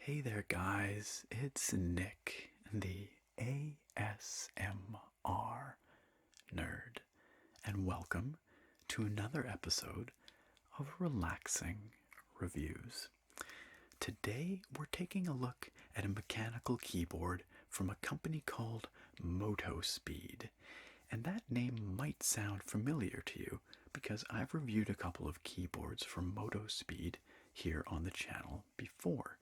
Hey there, guys. It's Nick, the ASMR nerd, and welcome to another episode of Relaxing Reviews. Today, we're taking a look at a mechanical keyboard from a company called Motospeed. And that name might sound familiar to you because I've reviewed a couple of keyboards from Motospeed here on the channel before.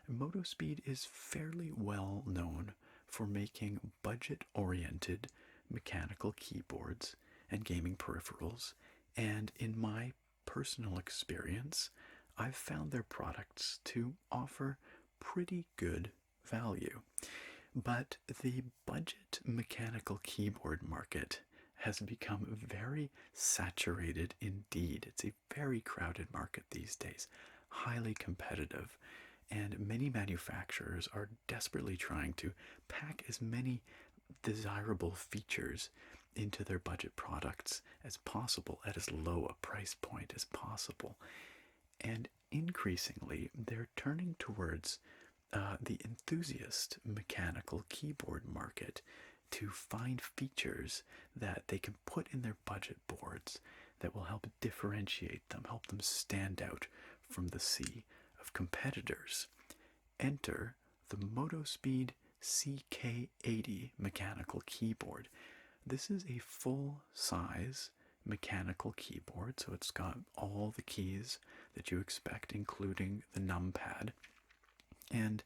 Motospeed is fairly well known for making budget-oriented mechanical keyboards and gaming peripherals, and in my personal experience, I've found their products to offer pretty good value. But the budget mechanical keyboard market has become very saturated indeed. It's a very crowded market these days, highly competitive, and many manufacturers are desperately trying to pack as many desirable features into their budget products as possible at as low a price point as possible. And increasingly, they're turning towards the enthusiast mechanical keyboard market to find features that they can put in their budget boards that will help differentiate them, help them stand out from the sea of competitors. Enter the Motospeed CK80 mechanical keyboard. This is a full-size mechanical keyboard, so it's got all the keys that you expect, including the numpad. And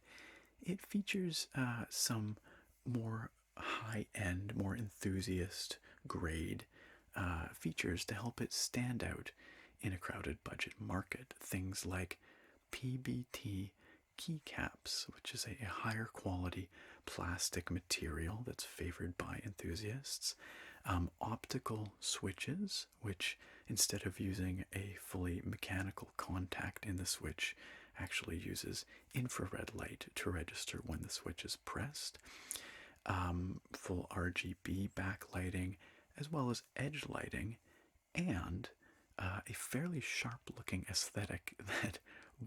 it features some more high-end, more enthusiast-grade features to help it stand out in a crowded budget market. Things like PBT keycaps, which is a higher quality plastic material that's favored by enthusiasts. Optical switches, which instead of using a fully mechanical contact in the switch, actually uses infrared light to register when the switch is pressed. Full RGB backlighting, as well as edge lighting, and a fairly sharp-looking aesthetic that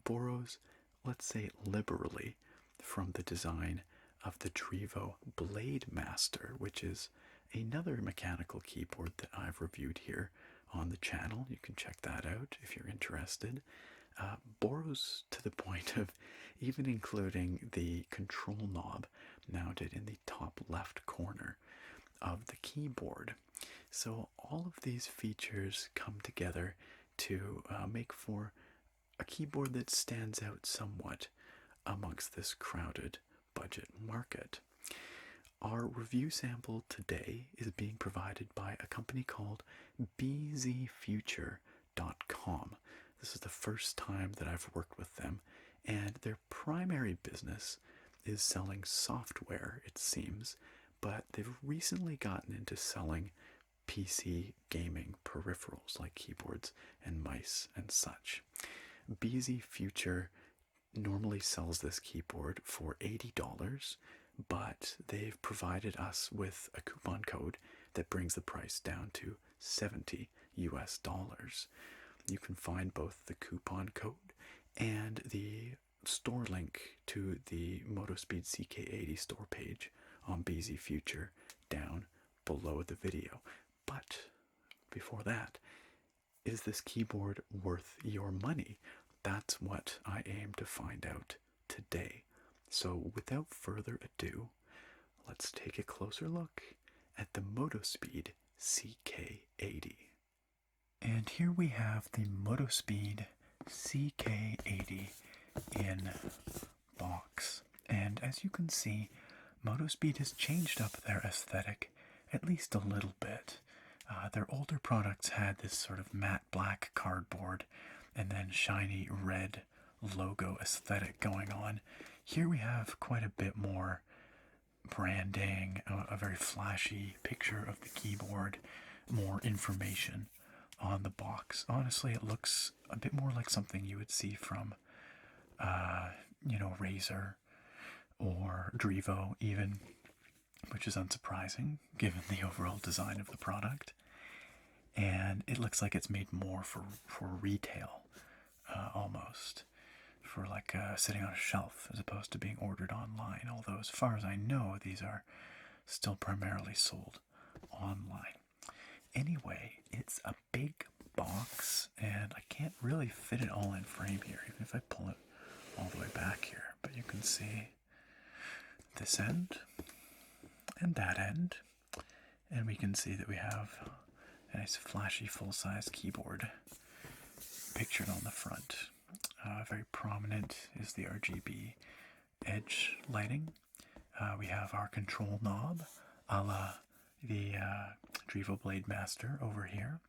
borrows, let's say, liberally from the design of the Drivo Blade Master, which is another mechanical keyboard that I've reviewed here on the channel. You can check that out if you're interested. Borrows to the point of even including the control knob mounted in the top left corner of the keyboard. So all of these features come together to make for a keyboard that stands out somewhat amongst this crowded budget market. Our review sample today is being provided by a company called BZFuture.com. This is the first time that I've worked with them, and their primary business is selling software, it seems, but they've recently gotten into selling PC gaming peripherals like keyboards and mice and such. BZFuture normally sells this keyboard for $80, but they've provided us with a coupon code that brings the price down to $70 US. You can find both the coupon code and the store link to the Motospeed CK80 store page on BZFuture down below the video. But before that, is this keyboard worth your money? That's what I aim to find out today. So without further ado, let's take a closer look at the Motospeed CK80. And here we have the Motospeed CK80 in box. And as you can see, Motospeed has changed up their aesthetic at least a little bit. Their older products had this sort of matte black cardboard and then shiny red logo aesthetic going on. Here we have quite a bit more branding, a very flashy picture of the keyboard, more information on the box. Honestly, it looks a bit more like something you would see from, Razer or Drivo even, which is unsurprising given the overall design of the product. And it looks like it's made more for retail, almost, for like sitting on a shelf as opposed to being ordered online. Although as far as I know, these are still primarily sold online. Anyway, it's a big box, and I can't really fit it all in frame here, even if I pull it all the way back here. But you can see this end and that end, and we can see that we have a nice flashy full-size keyboard pictured on the front. Very prominent is the RGB edge lighting. We have our control knob, a la the Drivo Blade Master over here.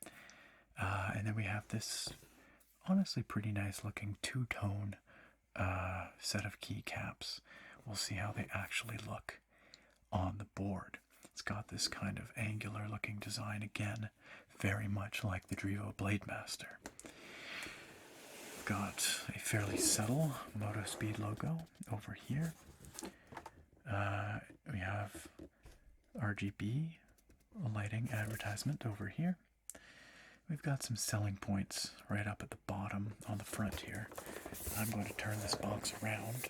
And then we have this honestly pretty nice looking two-tone set of keycaps. We'll see how they actually look on the board. It's got this kind of angular looking design again, very much like the Drivo Blade Master. Got a fairly subtle Motospeed logo over here. We have RGB lighting advertisement over here. We've got some selling points right up at the bottom on the front here. I'm going to turn this box around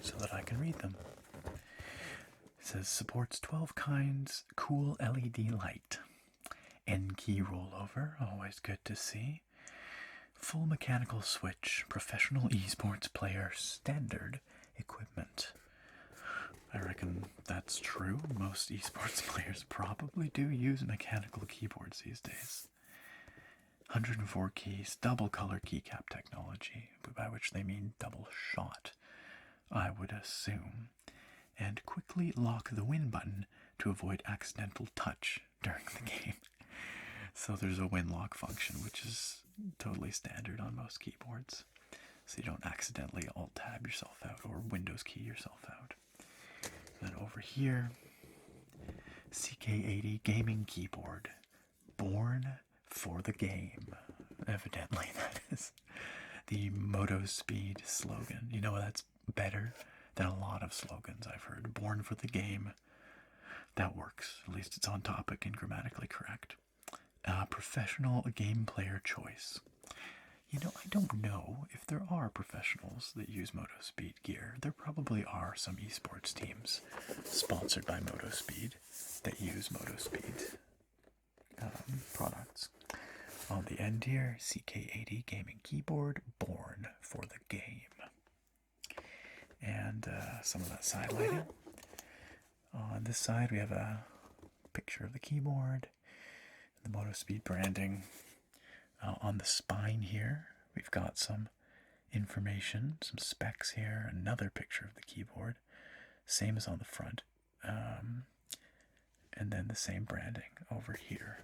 so that I can read them. It says supports 12 kinds cool LED light. N key rollover, always good to see. Full mechanical switch, professional esports player standard equipment. I reckon that's true. Most esports players probably do use mechanical keyboards these days. 104 keys, double color keycap technology, by which they mean double shot, I would assume. And quickly lock the win button to avoid accidental touch during the game. So there's a win lock function, which is totally standard on most keyboards. So you don't accidentally alt-tab yourself out or Windows key yourself out. And then over here, CK80 gaming keyboard. Born for the game. Evidently that is the Motospeed slogan. You know, that's better than a lot of slogans I've heard. Born for the game. That works. At least it's on topic and grammatically correct. Professional game player choice. You know, I don't know if there are professionals that use Motospeed gear. There probably are some esports teams sponsored by Motospeed that use Motospeed products. On the end here, CK80 gaming keyboard, born for the game. And some of that side lighting. On this side, we have a picture of the keyboard, the Motospeed branding. On the spine here, we've got some information, some specs here, another picture of the keyboard, same as on the front, and then the same branding over here.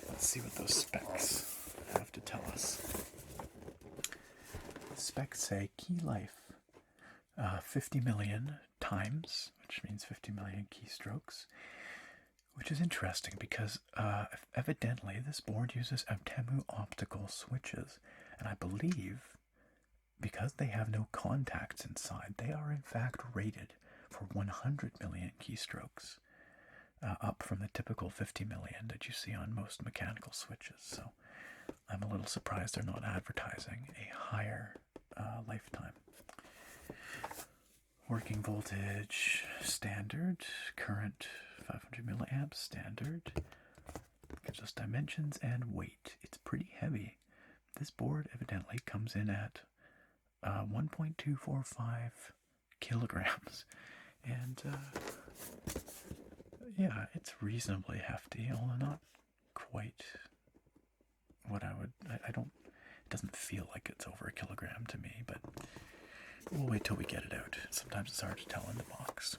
Let's see what those specs have to tell us. The specs say key life, 50 million times, which means 50 million keystrokes. Which is interesting because evidently this board uses Optical switches, and I believe because they have no contacts inside, they are in fact rated for 100 million keystrokes, up from the typical 50 million that you see on most mechanical switches. So I'm a little surprised they're not advertising a higher lifetime. Working voltage standard, current 500 milliamps standard. Gives us dimensions and weight. It's pretty heavy. This board evidently comes in at 1.245 kilograms. And yeah, it's reasonably hefty, although not quite what I would, I don't, it doesn't feel like it's over a kilogram to me, but we'll wait till we get it out. Sometimes it's hard to tell in the box.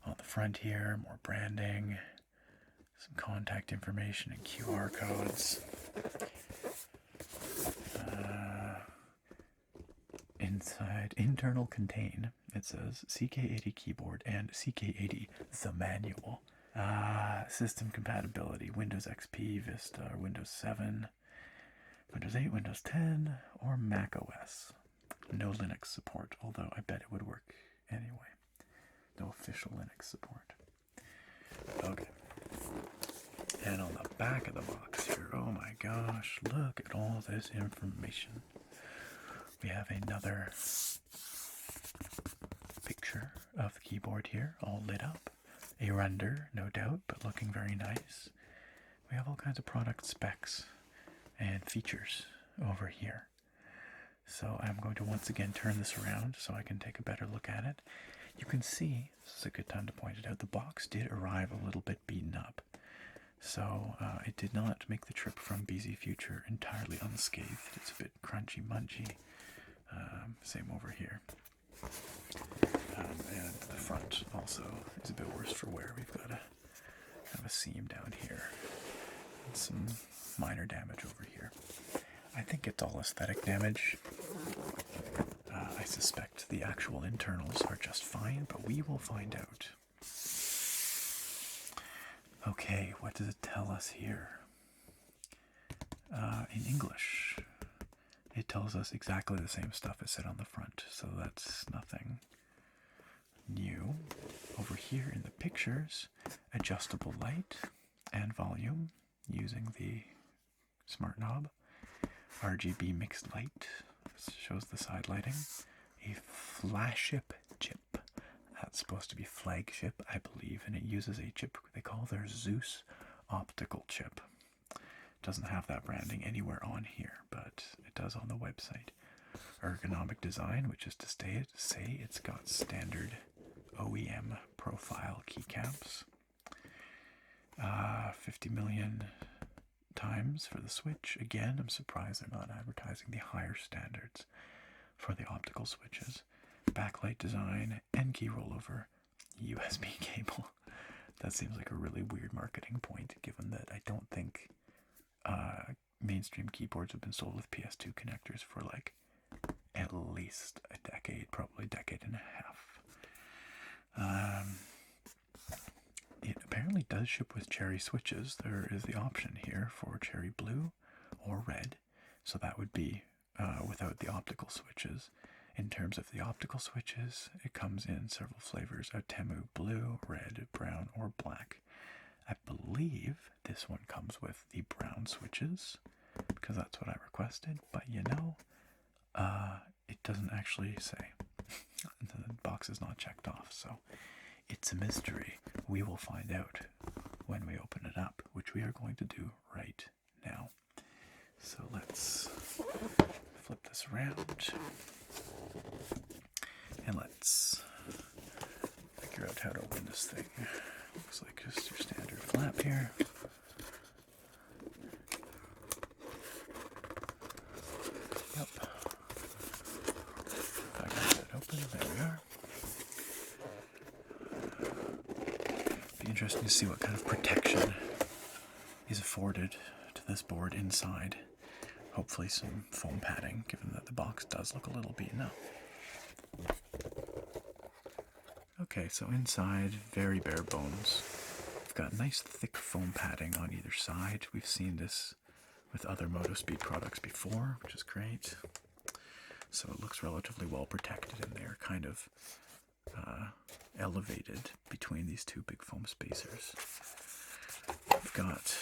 On the front here, more branding, some contact information and QR codes. Inside, internal contain, it says CK80 keyboard and CK80 the manual. System compatibility, Windows XP, Vista, Windows 7, Windows 8, Windows 10, or Mac OS. No Linux support, although I bet it would work anyway. No official Linux support. Okay. And on the back of the box here, oh my gosh, look at all this information. We have another picture of the keyboard here, all lit up. A render, no doubt, but looking very nice. We have all kinds of product specs and features over here. So I'm going to once again turn this around so I can take a better look at it. You can see, this is a good time to point it out, the box did arrive a little bit beaten up. So it did not make the trip from BZFuture entirely unscathed. It's a bit crunchy munchy. Same over here. And the front also is a bit worse for wear. We've got a seam down here and some minor damage over here. I think it's all aesthetic damage. I suspect the actual internals are just fine, but we will find out. Okay, what does it tell us here? In English, it tells us exactly the same stuff as said on the front, so that's nothing new. Over here in the pictures, adjustable light and volume using the smart knob. RGB mixed light, this shows the side lighting. A flagship chip. That's supposed to be flagship, I believe, and it uses a chip they call their Zeus Optical chip. Doesn't have that branding anywhere on here, but it does on the website. Ergonomic design, which is to say it's got standard OEM profile keycaps. 50 million times for the switch. Again, I'm surprised they're not advertising the higher standards for the optical switches. Backlight design and key rollover. USB cable. That seems like a really weird marketing point, given that I don't think mainstream keyboards have been sold with PS2 connectors for like at least a decade, probably a decade and a half. It apparently does ship with cherry switches. There is the option here for cherry blue or red, so that would be without the optical switches. In terms of the optical switches, it comes in several flavors of Temu blue, red, brown, or black. I believe this one comes with the brown switches, because that's what I requested, but you know, it doesn't actually say. The box is not checked off, so it's a mystery. We will find out when we open it up, which we are going to do right now. So let's flip this around and let's figure out how to open this thing. Looks like just your standard flap here. Yep. If I can get it open, there we are. Be interesting to see what kind of protection is afforded to this board inside. Hopefully some foam padding, given that the box does look a little beaten up. Okay, so inside, very bare bones. We've got nice thick foam padding on either side. We've seen this with other Motospeed products before, which is great. So it looks relatively well protected, and they're kind of elevated between these two big foam spacers. We've got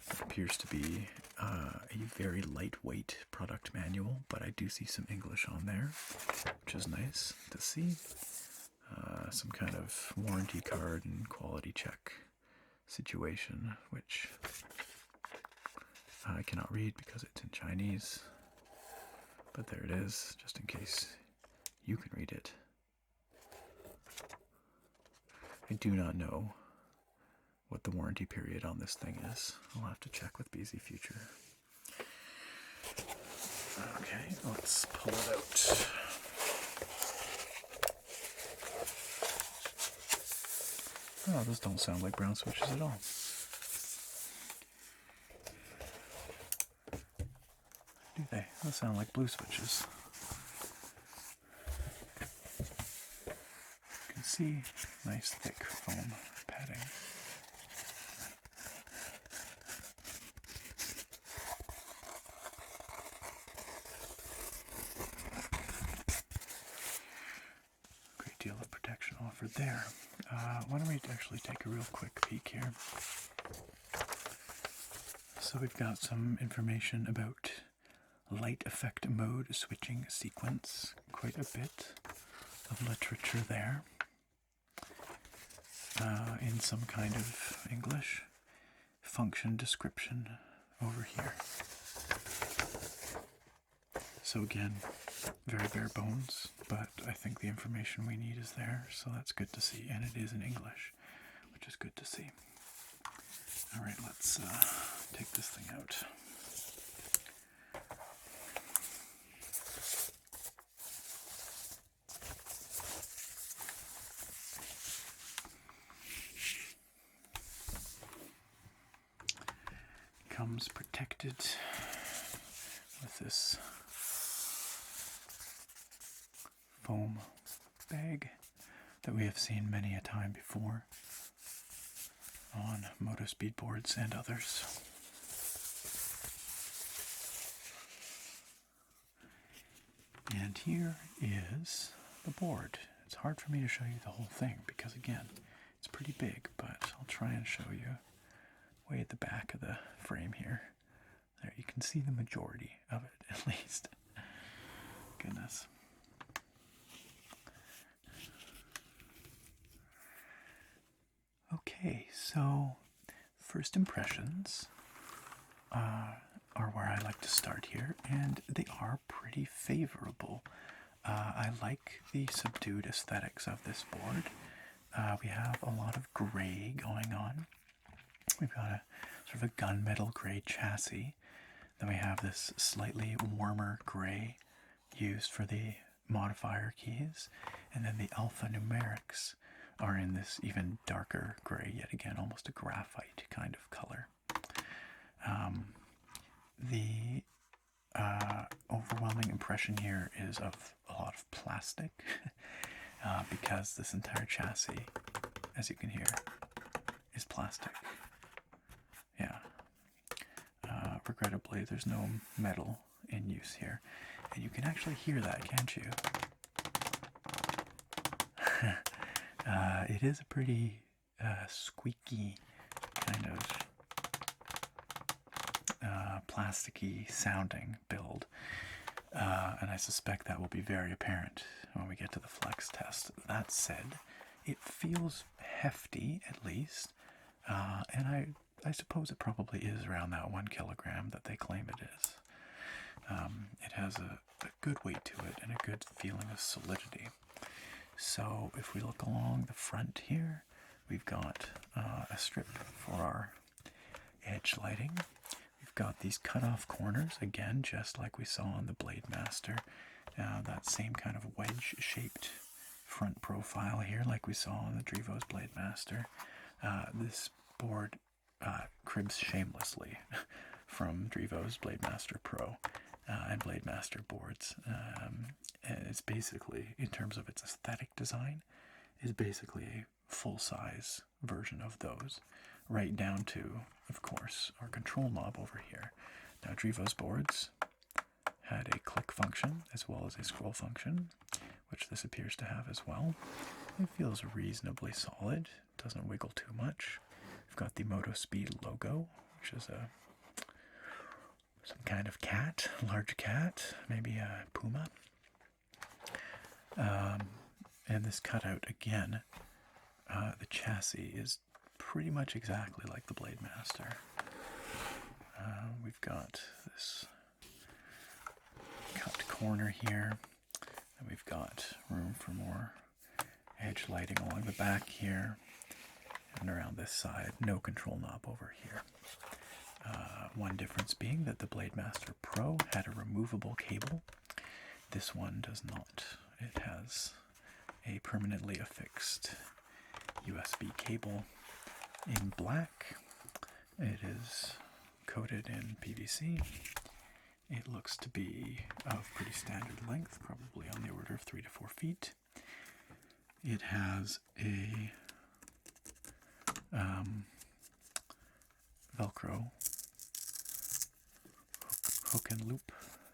what appears to be a very lightweight product manual, but I do see some English on there, which is nice to see. Some kind of warranty card and quality check situation, which I cannot read because it's in Chinese, but there it is, just in case you can read it. I do not know what the warranty period on this thing is. I'll have to check with BZFuture. Okay, let's pull it out. Oh, those don't sound like brown switches at all. Do they? Those sound like blue switches. You can see nice thick foam padding. Great deal of protection offered there. Why don't we actually take a real quick peek here? So we've got some information about light effect mode switching sequence. Quite a bit of literature there. In some kind of English. Function description over here. So again, very bare bones, but I think the information we need is there, so that's good to see. And it is in English, which is good to see. Alright, let's take this thing out. Comes protected with this foam bag that we have seen many a time before on Motospeed boards and others. And here is the board. It's hard for me to show you the whole thing because, again, it's pretty big, but I'll try and show you way at the back of the frame here. There, you can see the majority of it, at least. Goodness. Okay, so first impressions are where I like to start here, and they are pretty favorable. I like the subdued aesthetics of this board. We have a lot of gray going on. We've got a sort of a gunmetal gray chassis. Then we have this slightly warmer gray used for the modifier keys. And then the alphanumerics are in this even darker gray, yet again almost a graphite kind of color. The overwhelming impression here is of a lot of plastic because this entire chassis, as you can hear, is plastic. Yeah. Regrettably, there's no metal in use here. And you can actually hear that, can't you? It is a pretty squeaky kind of plasticky sounding build. And I suspect that will be very apparent when we get to the flex test. That said, it feels hefty, at least. And I suppose it probably is around that 1 kilogram that they claim it is. It has a good weight to it and a good feeling of solidity. So if we look along the front here, we've got a strip for our edge lighting. We've got these cut-off corners, again, just like we saw on the Blade Master. That same kind of wedge-shaped front profile here, like we saw on the Drivo's Blade Master. This board cribs shamelessly from Drivo's Blade Master Pro and Blade Master boards. And it's basically, in terms of its aesthetic design, is basically a full-size version of those, right down to, of course, our control knob over here. Now, Drivo's boards had a click function as well as a scroll function, which this appears to have as well. It feels reasonably solid, doesn't wiggle too much. We've got the Motospeed logo, which is some kind of cat, large cat, maybe a puma. And this cutout, again, the chassis is pretty much exactly like the Blade Master. We've got this cut corner here, and we've got room for more edge lighting along the back here, and around this side, no control knob over here. One difference being that the Blade Master Pro had a removable cable. This one does not. It has a permanently affixed USB cable in black. It is coated in PVC. It looks to be of pretty standard length, probably on the order of 3 to 4 feet. It has a Velcro hook and loop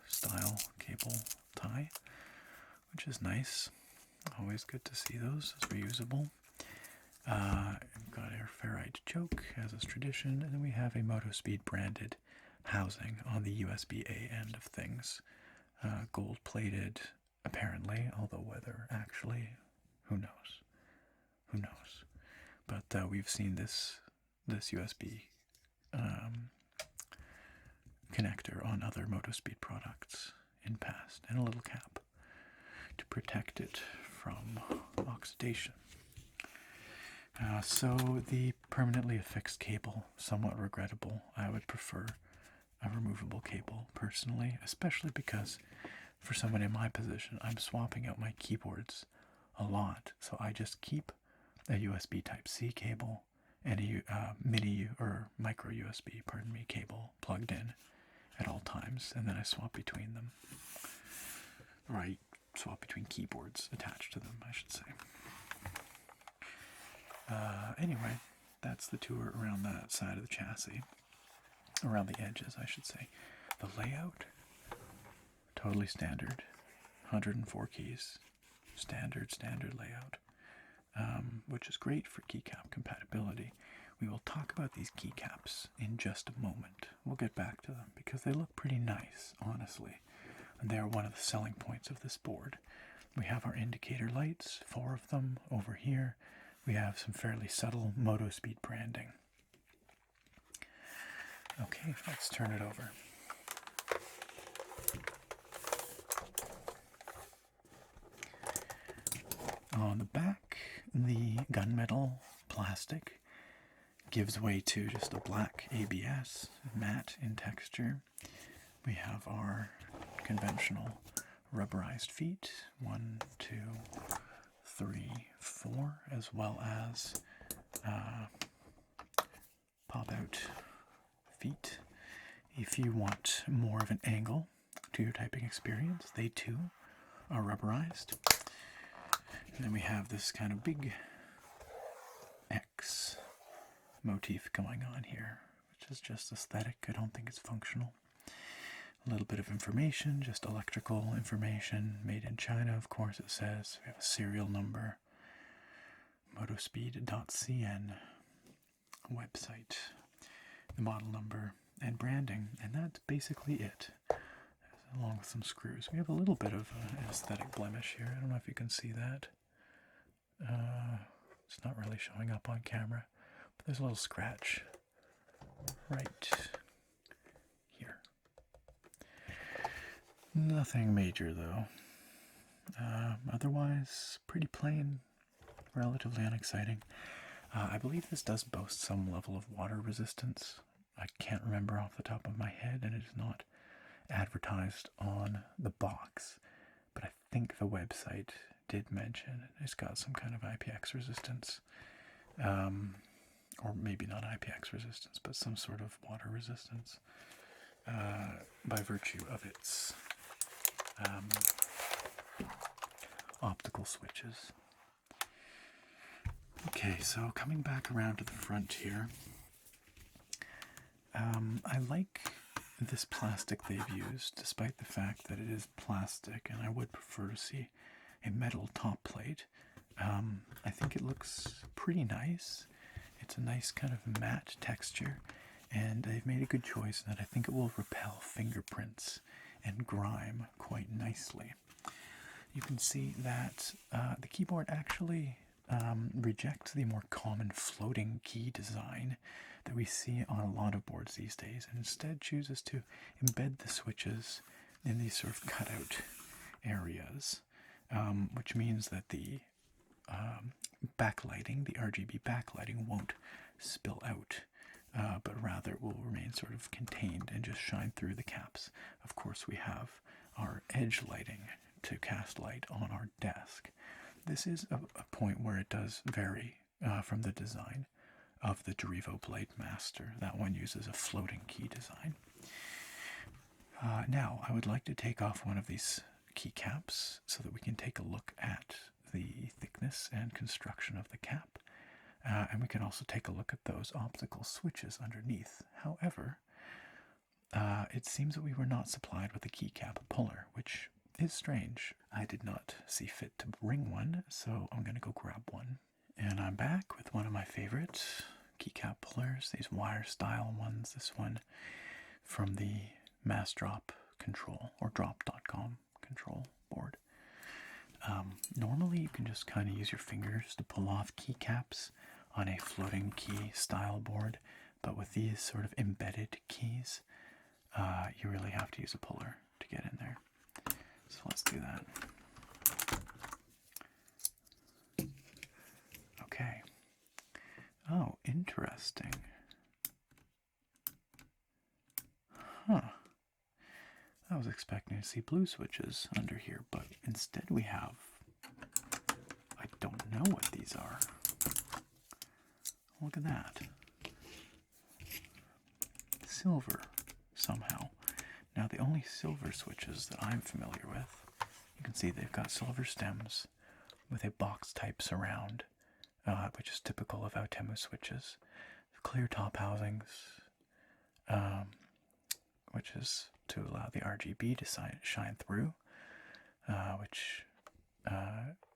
style cable tie, which is nice. Always good to see those as reusable. We've got our ferrite choke, as is tradition, and then we have a Motospeed branded housing on the USB-A end of things. Gold-plated, apparently, although whether actually, who knows? Who knows? But we've seen this USB connector on other Motospeed products in past, and a little cap to protect it from oxidation. So the permanently affixed cable, somewhat regrettable. I would prefer a removable cable personally, especially because for someone in my position, I'm swapping out my keyboards a lot. So I just keep a USB Type-C cable and a mini or micro USB, cable plugged in at all times, and then I swap between them. Or I swap between keyboards attached to them, I should say. Anyway, that's the tour around that side of the chassis. Around the edges, I should say. The layout, totally standard. 104 keys. Standard layout. Which is great for keycap compatibility. We will talk about these keycaps in just a moment. We'll get back to them because they look pretty nice, honestly. And they're one of the selling points of this board. We have our indicator lights, 4 of them over here. We have some fairly subtle Motospeed branding. Okay, let's turn it over. On the back, the gunmetal plastic gives way to just a black ABS, matte in texture. We have our conventional rubberized feet, 1, 2, 3, 4, as well as pop-out feet. If you want more of an angle to your typing experience, they too are rubberized. And then we have this kind of big X motif going on here, which is just aesthetic. I don't think it's functional. A little bit of information, just electrical information, made in China, of course it says. We have a serial number, motospeed.cn website, the model number, and branding, and that's basically it, along with some screws. We have a little bit of an aesthetic blemish here. I don't know if you can see that. It's not really showing up on camera, but there's a little scratch right here. Nothing major though. Otherwise, pretty plain, relatively unexciting. I believe this does boast some level of water resistance. I can't remember off the top of my head, and it is not advertised on the box, but I think the website did mention it's got some kind of IPX resistance, or maybe not IPX resistance, but some sort of water resistance by virtue of its optical switches. Okay, so coming back around to the front here, I like this plastic they've used, despite the fact that it is plastic, and I would prefer to see a metal top plate. I think it looks pretty nice. It's a nice kind of matte texture, and they've made a good choice in that I think it will repel fingerprints and grime quite nicely. You can see that the keyboard actually rejects the more common floating key design that we see on a lot of boards these days, and instead chooses to embed the switches in these sort of cutout areas, which means that the backlighting, the RGB backlighting, won't spill out, but rather it will remain sort of contained and just shine through the caps. Of course, we have our edge lighting to cast light on our desk. This is a point where it does vary from the design of the Derivo Blade Master. That one uses a floating key design. Now, I would like to take off one of these keycaps so that we can take a look at the thickness and construction of the cap. And we can also take a look at those optical switches underneath. However, it seems that we were not supplied with a keycap puller, which is strange. I did not see fit to bring one, so I'm going to go grab one. And I'm back with one of my favorite keycap pullers, these wire style ones. This one from the mass drop control or drop.com control board. Normally you can just kind of use your fingers to pull off keycaps on a floating key style board, but with these sort of embedded keys, you really have to use a puller to get in there. So let's do that. Okay. Oh, interesting. Huh. I was expecting to see blue switches under here, but instead we have... I don't know what these are. Look at that. Silver, somehow. Now the only silver switches that I'm familiar with, you can see they've got silver stems with a box type surround, which is typical of Autemu switches. Clear top housings, which is to allow the RGB to shine through, which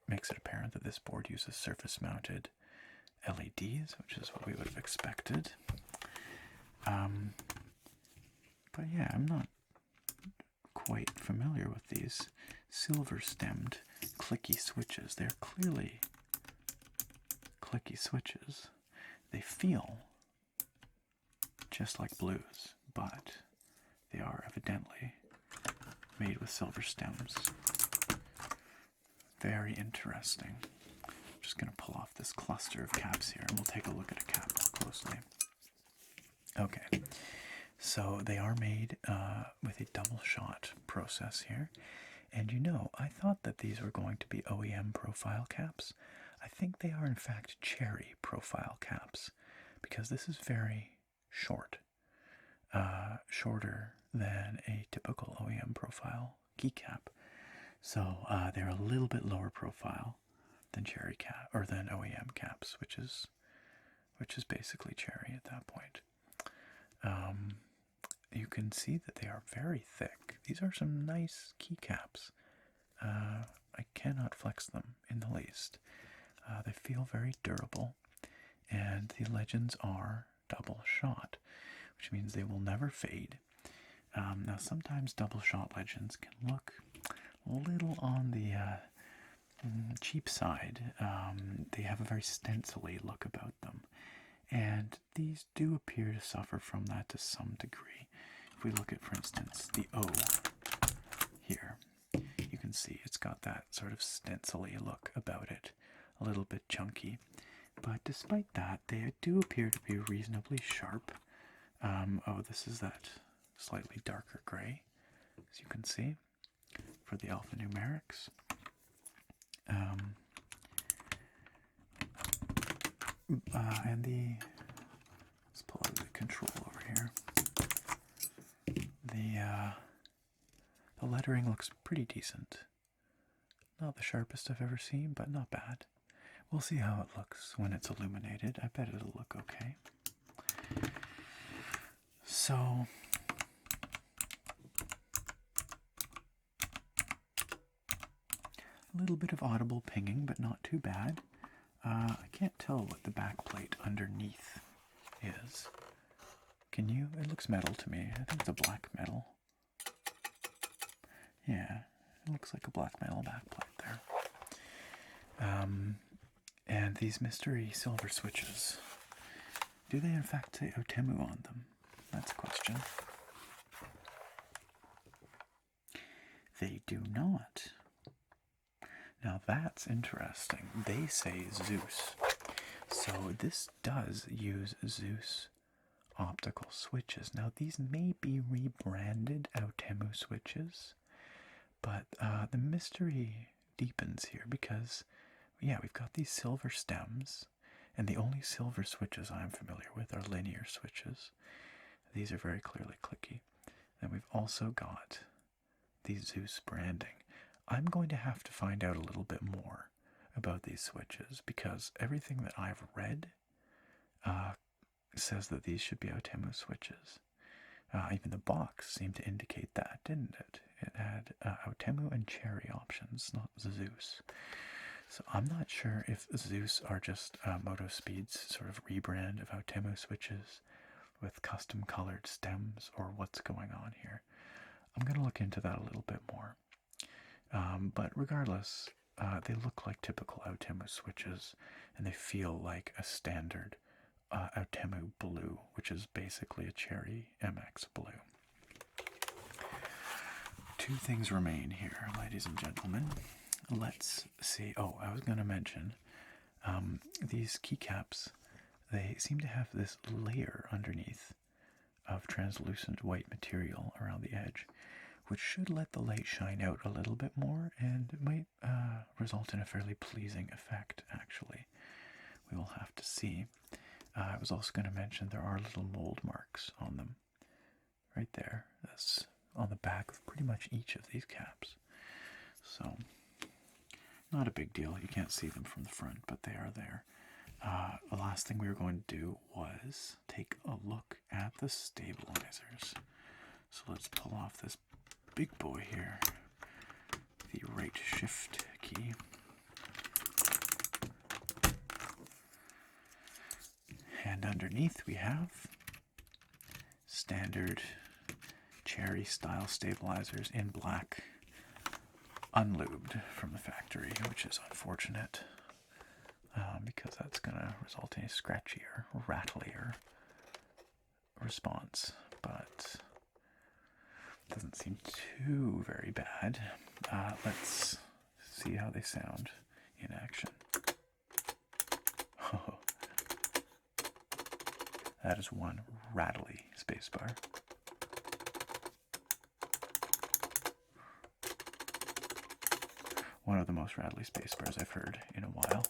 makes it apparent that this board uses surface-mounted LEDs, which is what we would have expected. But yeah, I'm not quite familiar with these silver-stemmed clicky switches. They're clearly clicky switches. They feel just like blues, but they are evidently made with silver stems. Very interesting. I'm just going to pull off this cluster of caps here, and we'll take a look at a cap more closely. Okay, so they are made with a double shot process here. And you know, I thought that these were going to be OEM profile caps. I think they are in fact cherry profile caps, because this is very short. Shorter than a typical OEM profile keycap. So they're a little bit lower profile than cherry cap, or than OEM caps, which is basically cherry at that point. You can see that they are very thick. These are some nice keycaps. I cannot flex them in the least. They feel very durable, and the legends are double shot, which means they will never fade. Now sometimes double shot legends can look a little on the cheap side. They have a very stencily look about them, and these do appear to suffer from that to some degree. If we look at, for instance, the O here, you can see it's got that sort of stencily look about it, a little bit chunky. But despite that, they do appear to be reasonably sharp. Oh, this is that slightly darker gray, as you can see, for the alphanumerics. And let's pull out the control over here. The lettering looks pretty decent. Not the sharpest I've ever seen, but not bad. We'll see how it looks when it's illuminated. I bet it'll look okay. So, a little bit of audible pinging, but not too bad. I can't tell what the backplate underneath is. Can you? It looks metal to me. I think it's a black metal. Yeah, it looks like a black metal backplate there. And these mystery silver switches, do they in fact say Autemu on them? That's a question. They do not. Now that's interesting. They say Zeus. So this does use Zeus optical switches. Now these may be rebranded Autemu switches, but the mystery deepens here because, yeah, we've got these silver stems, and the only silver switches I'm familiar with are linear switches. These are very clearly clicky. Then we've also got the Zeus branding. I'm going to have to find out a little bit more about these switches because everything that I've read says that these should be Autemu switches. Even the box seemed to indicate that, didn't it? It had Autemu and cherry options, not Zeus. So I'm not sure if Zeus are just Motospeed's sort of rebrand of Autemu switches, with custom colored stems or what's going on here. I'm going to look into that a little bit more. But regardless, they look like typical Outemu switches, and they feel like a standard Outemu blue, which is basically a Cherry MX blue. Two things remain here, ladies and gentlemen. Let's see. Oh, I was going to mention these keycaps, they seem to have this layer underneath of translucent white material around the edge, which should let the light shine out a little bit more, and it might result in a fairly pleasing effect, actually. We will have to see. I was also going to mention there are little mold marks on them. Right there. That's on the back of pretty much each of these caps. So, not a big deal. You can't see them from the front, but they are there. The last thing we were going to do was take a look at the stabilizers. So let's pull off this big boy here, the right shift key. And underneath we have standard Cherry style stabilizers in black, unlubed from the factory, which is unfortunate because that's going to result in a scratchier, rattlier response, but doesn't seem too very bad. Let's see how they sound in action. Oh, that is one rattly spacebar. One of the most rattly spacebars I've heard in a while.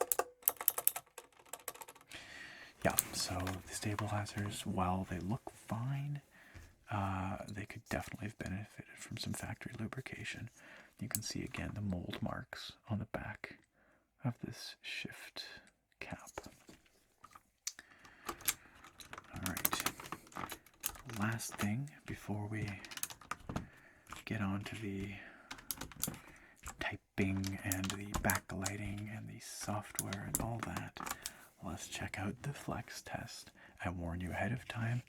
Yeah, so the stabilizers, while they look fine, they could definitely have benefited from some factory lubrication. You can see again the mold marks on the back of this shift cap. Alright, last thing before we get on to the typing and the backlighting and the software and all that, let's check out the flex test. I warn you ahead of time,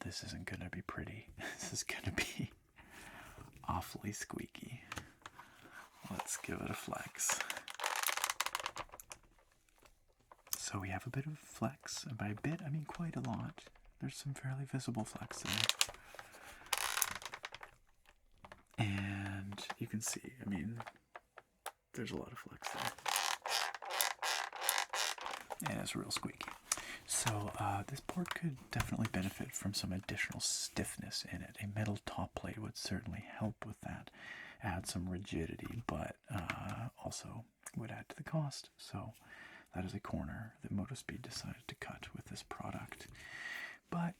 this isn't going to be pretty. This is going to be awfully squeaky. Let's give it a flex. So we have a bit of flex, and by a bit I mean quite a lot. There's some fairly visible flex there. And you can see, I mean, there's a lot of flex there. And it's real squeaky. So this board could definitely benefit from some additional stiffness in it. A metal top plate would certainly help with that, add some rigidity, but also would add to the cost. So that is a corner that Motospeed decided to cut with this product. But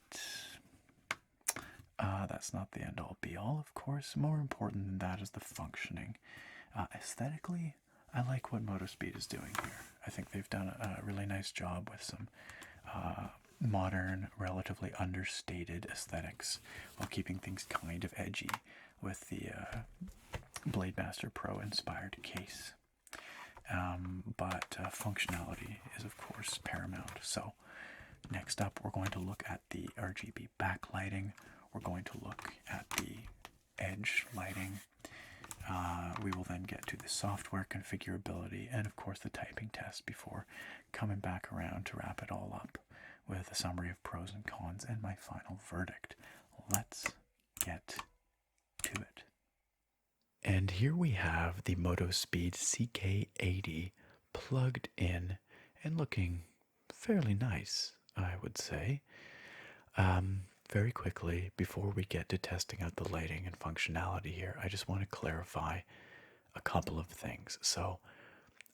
that's not the end-all be-all, of course. More important than that is the functioning. Aesthetically, I like what Motospeed is doing here. I think they've done a really nice job with some modern, relatively understated aesthetics while keeping things kind of edgy with the Blademaster Pro inspired case. But functionality is of course paramount. So next up we're going to look at the RGB backlighting. We're going to look at the edge lighting. We will then get to the software configurability and of course the typing test before coming back around to wrap it all up with a summary of pros and cons and my final verdict. Let's get to it. And here we have the Motospeed CK80 plugged in and looking fairly nice, I would say. Very quickly, before we get to testing out the lighting and functionality here, I just want to clarify a couple of things. So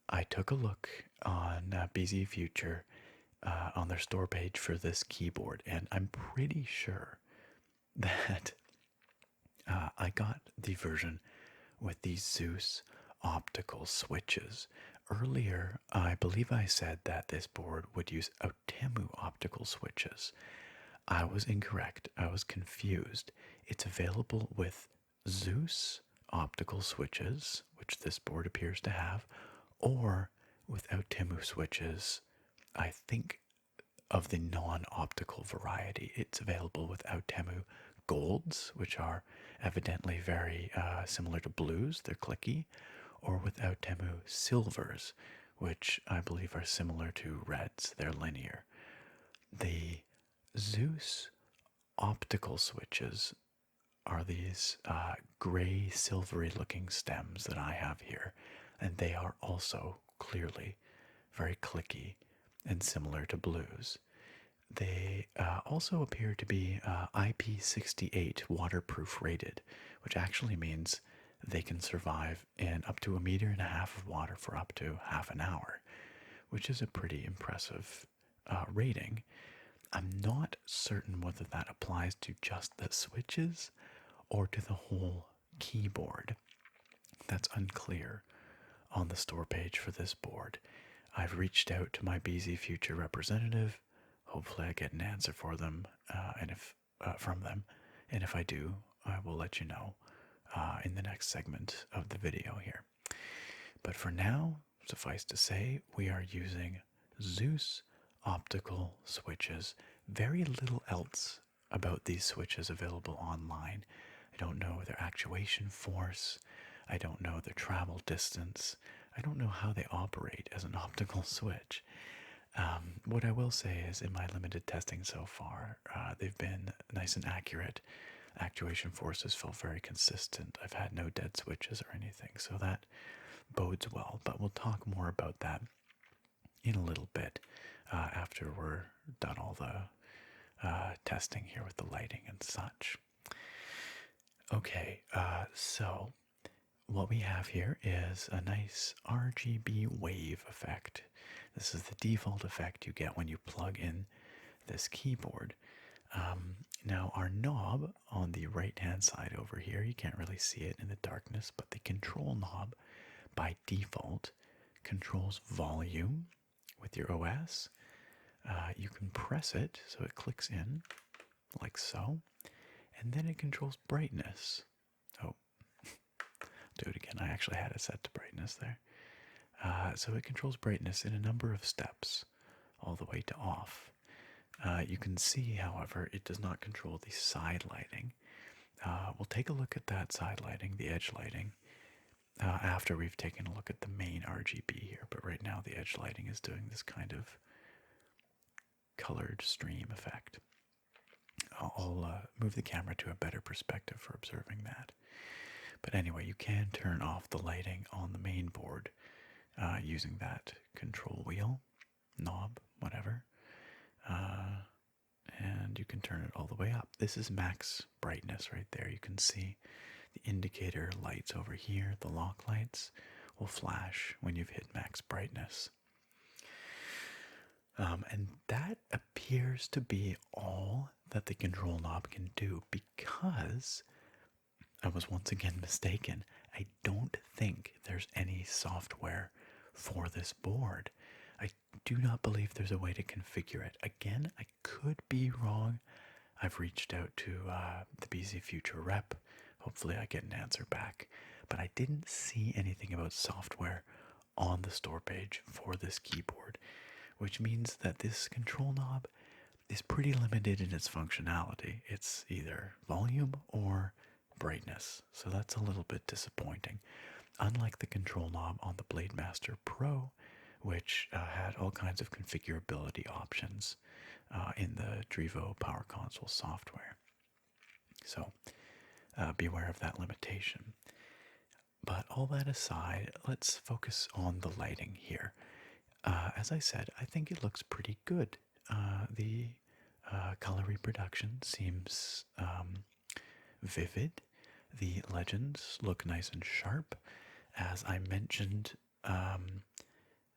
I took a look on BZFuture on their store page for this keyboard, and I'm pretty sure that I got the version with these Zeus optical switches. Earlier, I believe I said that this board would use Outemu optical switches. I was incorrect. I was confused. It's available with Zeus optical switches, which this board appears to have, or with Outemu switches. I think of the non-optical variety. It's available with Outemu golds, which are evidently very similar to blues, they're clicky, or with Outemu silvers, which I believe are similar to reds, they're linear. The Zeus optical switches are these gray silvery looking stems that I have here, and they are also clearly very clicky and similar to blues. They also appear to be IP68 waterproof rated, which actually means they can survive in up to 1.5 meters of water for up to half an hour, which is a pretty impressive rating. I'm not certain whether that applies to just the switches or to the whole keyboard. That's unclear on the store page for this board. I've reached out to my BZFuture representative. Hopefully I get an answer for them, from them, and if I do, I will let you know in the next segment of the video here. But for now, suffice to say, we are using Zeus optical switches. Very little else about these switches available online. I don't know their actuation force. I don't know their travel distance. I don't know how they operate as an optical switch. What I will say is, in my limited testing so far, they've been nice and accurate. Actuation forces felt very consistent. I've had no dead switches or anything, so that bodes well. But we'll talk more about that in a little bit after we're done all the testing here with the lighting and such. Okay, so what we have here is a nice RGB wave effect. This is the default effect you get when you plug in this keyboard. Now our knob on the right hand side over here, you can't really see it in the darkness, but the control knob by default controls volume with your OS. You can press it so it clicks in like so, and then it controls brightness. Oh, do it again. I actually had it set to brightness there. So it controls brightness in a number of steps, all the way to off. You can see, however, it does not control the side lighting. We'll take a look at that side lighting, the edge lighting, after we've taken a look at the main RGB here. But right now the edge lighting is doing this kind of colored stream effect. I'll move the camera to a better perspective for observing that. But anyway, you can turn off the lighting on the main board using that control wheel, knob, whatever. And you can turn it all the way up. This is max brightness right there. You can see the indicator lights over here. The lock lights will flash when you've hit max brightness. And that appears to be all that the control knob can do, because I was once again mistaken. I don't think there's any software for this board. I do not believe there's a way to configure it. Again, I could be wrong. I've reached out to the BZFuture rep. Hopefully I get an answer back. But I didn't see anything about software on the store page for this keyboard, which means that this control knob is pretty limited in its functionality. It's either volume or brightness, so that's a little bit disappointing. Unlike the control knob on the Blademaster Pro, which had all kinds of configurability options in the Drivo Power Console software. So be aware of that limitation. But all that aside, let's focus on the lighting here. As I said, I think it looks pretty good. The color reproduction seems vivid. The legends look nice and sharp. As I mentioned,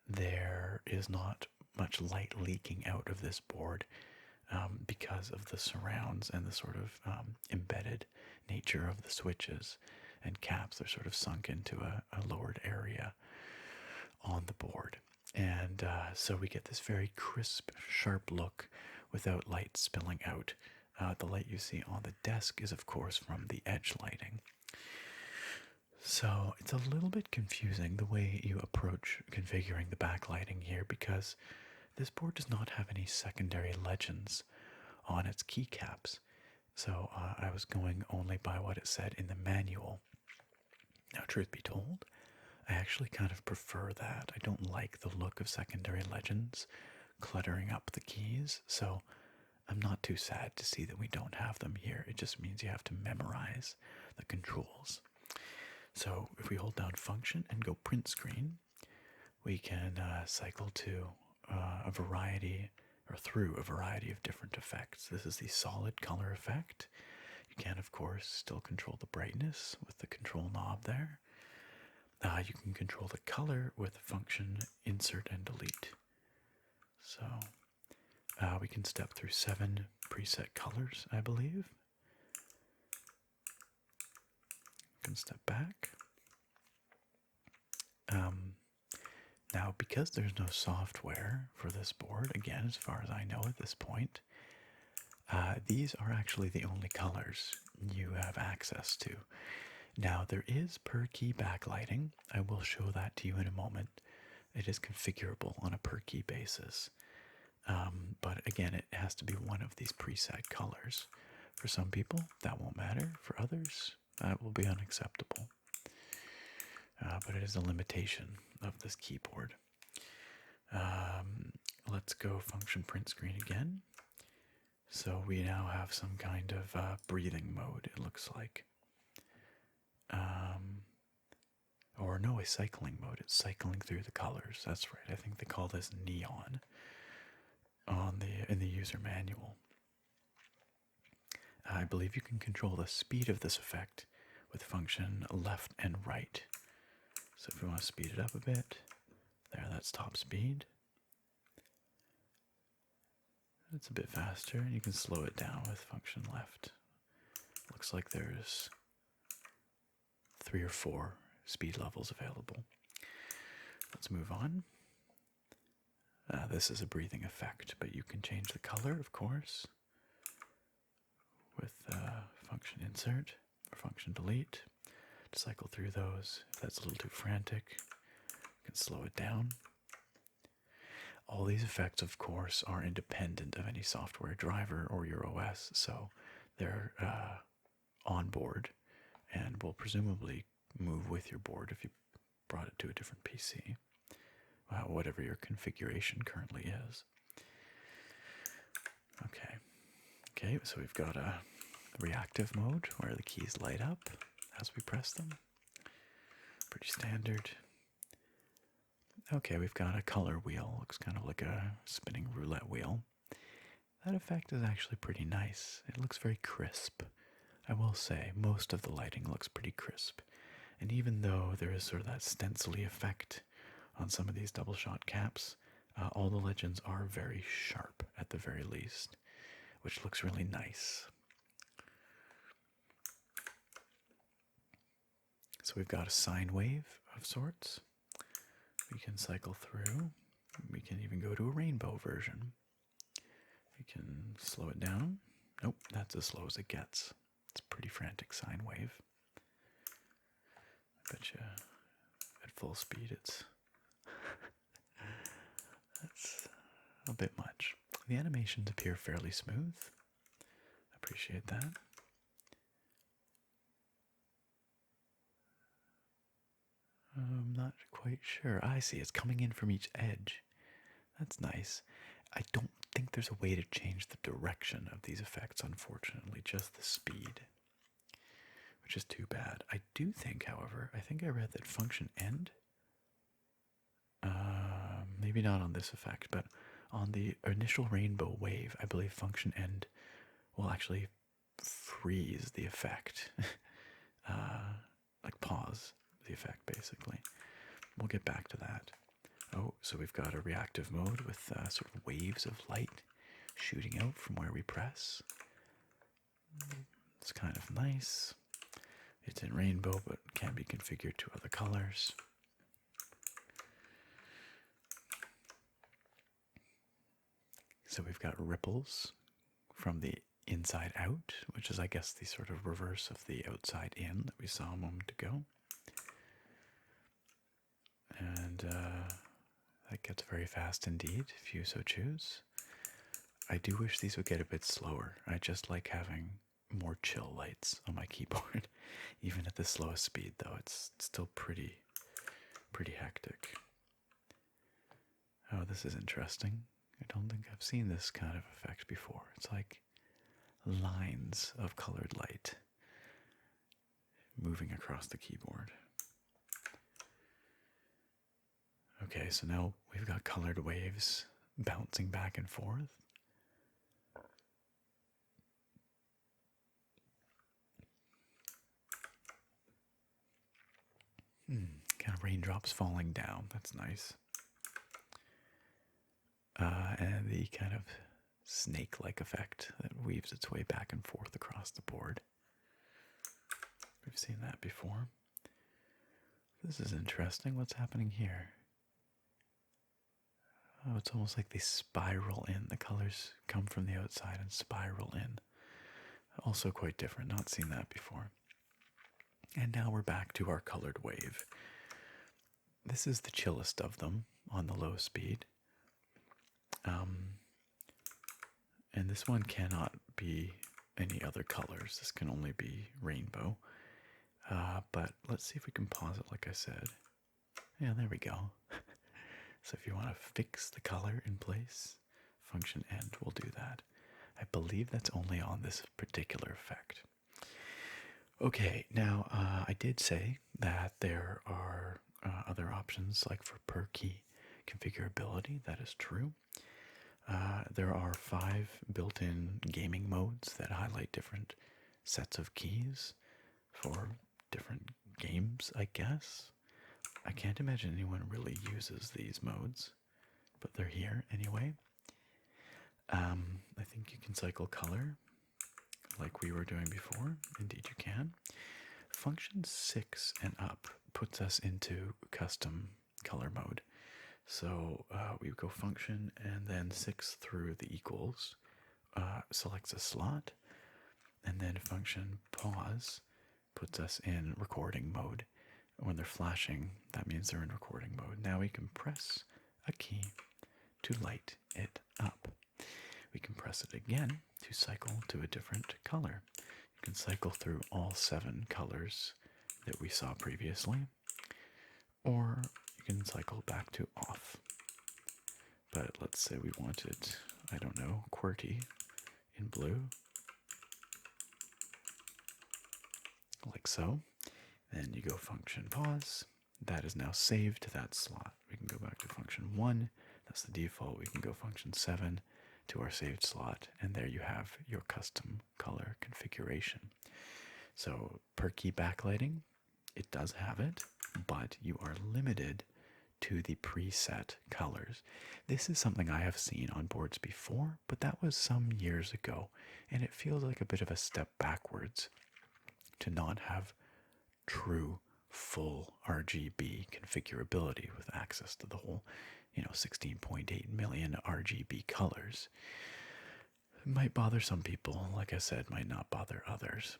there is not much light leaking out of this board because of the surrounds and the sort of embedded nature of the switches and caps. They're sort of sunk into a lowered area on the board. And so we get this very crisp, sharp look without light spilling out. The light you see on the desk is, of course, from the edge lighting. So it's a little bit confusing the way you approach configuring the backlighting here, because this board does not have any secondary legends on its keycaps, so I was going only by what it said in the manual. Now, truth be told, I actually kind of prefer that. I don't like the look of secondary legends cluttering up the keys, so I'm not too sad to see that we don't have them here. It just means you have to memorize the controls. So if we hold down function and go print screen, we can cycle to a variety, or through a variety of different effects. This is the solid color effect. You can, of course, still control the brightness with the control knob there. You can control the color with the function insert and delete. So we can step through 7 preset colors, I believe. We can step back. Now, because there's no software for this board, again, as far as I know at this point, these are actually the only colors you have access to. Now, there is per key backlighting. I will show that to you in a moment. It is configurable on a per key basis. But again, it has to be one of these preset colors. For some people, that won't matter. For others, that will be unacceptable. But it is a limitation of this keyboard. Let's go function print screen again. So we now have some kind of breathing mode, it looks like. Or no, a cycling mode. It's cycling through the colors. That's right. I think they call this neon in the user manual. I believe you can control the speed of this effect with function left and right. So if we want to speed it up a bit, there, that's top speed. It's a bit faster, and you can slow it down with function left. Looks like there's 3 or 4 speed levels available. Let's move on. This is a breathing effect, but you can change the color, of course, with function insert or function delete. To cycle through those. If that's a little too frantic, you can slow it down. All these effects, of course, are independent of any software driver or your OS, so they're on board and will presumably move with your board if you brought it to a different PC, whatever your configuration currently is. Okay, so we've got a reactive mode where the keys light up as we press them. Pretty standard. Okay, we've got a color wheel. Looks kind of like a spinning roulette wheel. That effect is actually pretty nice. It looks very crisp. I will say, most of the lighting looks pretty crisp. And even though there is sort of that stencily effect on some of these double shot caps, all the legends are very sharp at the very least, which looks really nice. So we've got a sine wave of sorts. We can cycle through. We can even go to a rainbow version. We can slow it down. Nope, that's as slow as it gets. It's a pretty frantic sine wave. I bet you at full speed it's that's a bit much. The animations appear fairly smooth. Appreciate that. I'm not quite sure. I see, it's coming in from each edge. That's nice. I don't think there's a way to change the direction of these effects, unfortunately, just the speed, which is too bad. I do think, however, I think I read that function end, maybe not on this effect, but on the initial rainbow wave, I believe function end will actually freeze the effect, like pause the effect, basically. We'll get back to that. Oh, so we've got a reactive mode with sort of waves of light shooting out from where we press. It's kind of nice. It's in rainbow, but can be configured to other colors. So we've got ripples from the inside out, which is, I guess, the sort of reverse of the outside in that we saw a moment ago. And That gets very fast indeed, if you so choose. I do wish these would get a bit slower. I just like having more chill lights on my keyboard. Even at the slowest speed, though, it's still pretty hectic. Oh, this is interesting. I don't think I've seen this kind of effect before. It's like lines of colored light moving across the keyboard. Okay, so now we've got colored waves bouncing back and forth. Kind of raindrops falling down. That's nice. And the kind of snake-like effect that weaves its way back and forth across the board. We've seen that before. This is interesting. What's happening here? Oh, it's almost like they spiral in. The colors come from the outside and spiral in. Also quite different. Not seen that before. And now we're back to our colored wave. This is the chillest of them on the low speed. And this one cannot be any other colors. This can only be rainbow. But let's see if we can pause it like I said. Yeah, there we go. So if you want to fix the color in place, function end will do that. I believe that's only on this particular effect. Okay, now I did say that there are other options like for per key configurability. That is true. There are 5 built-in gaming modes that highlight different sets of keys for different games, I guess. I can't imagine anyone really uses these modes, but they're here anyway. I think you can cycle color like we were doing before. Indeed you can. Function 6 and up puts us into custom color mode. So we go function and then 6 through the equals selects a slot, and then function pause puts us in recording mode. When they're flashing, that means they're in recording mode. Now we can press a key to light it up. We can press it again to cycle to a different color. You can cycle through all 7 colors that we saw previously, or you can cycle back to off. But let's say we wanted, I don't know, QWERTY in blue, like so. Then you go function pause. That is now saved to that slot. We can go back to function 1. That's the default. We can go function 7 to our saved slot, and there you have your custom color configuration. So per key backlighting, it does have it, but you are limited to the preset colors. This is something I have seen on boards before, but that was some years ago, and it feels like a bit of a step backwards to not have true full RGB configurability with access to the whole 16.8 million RGB colors. It might bother some people, like I said, might not bother others.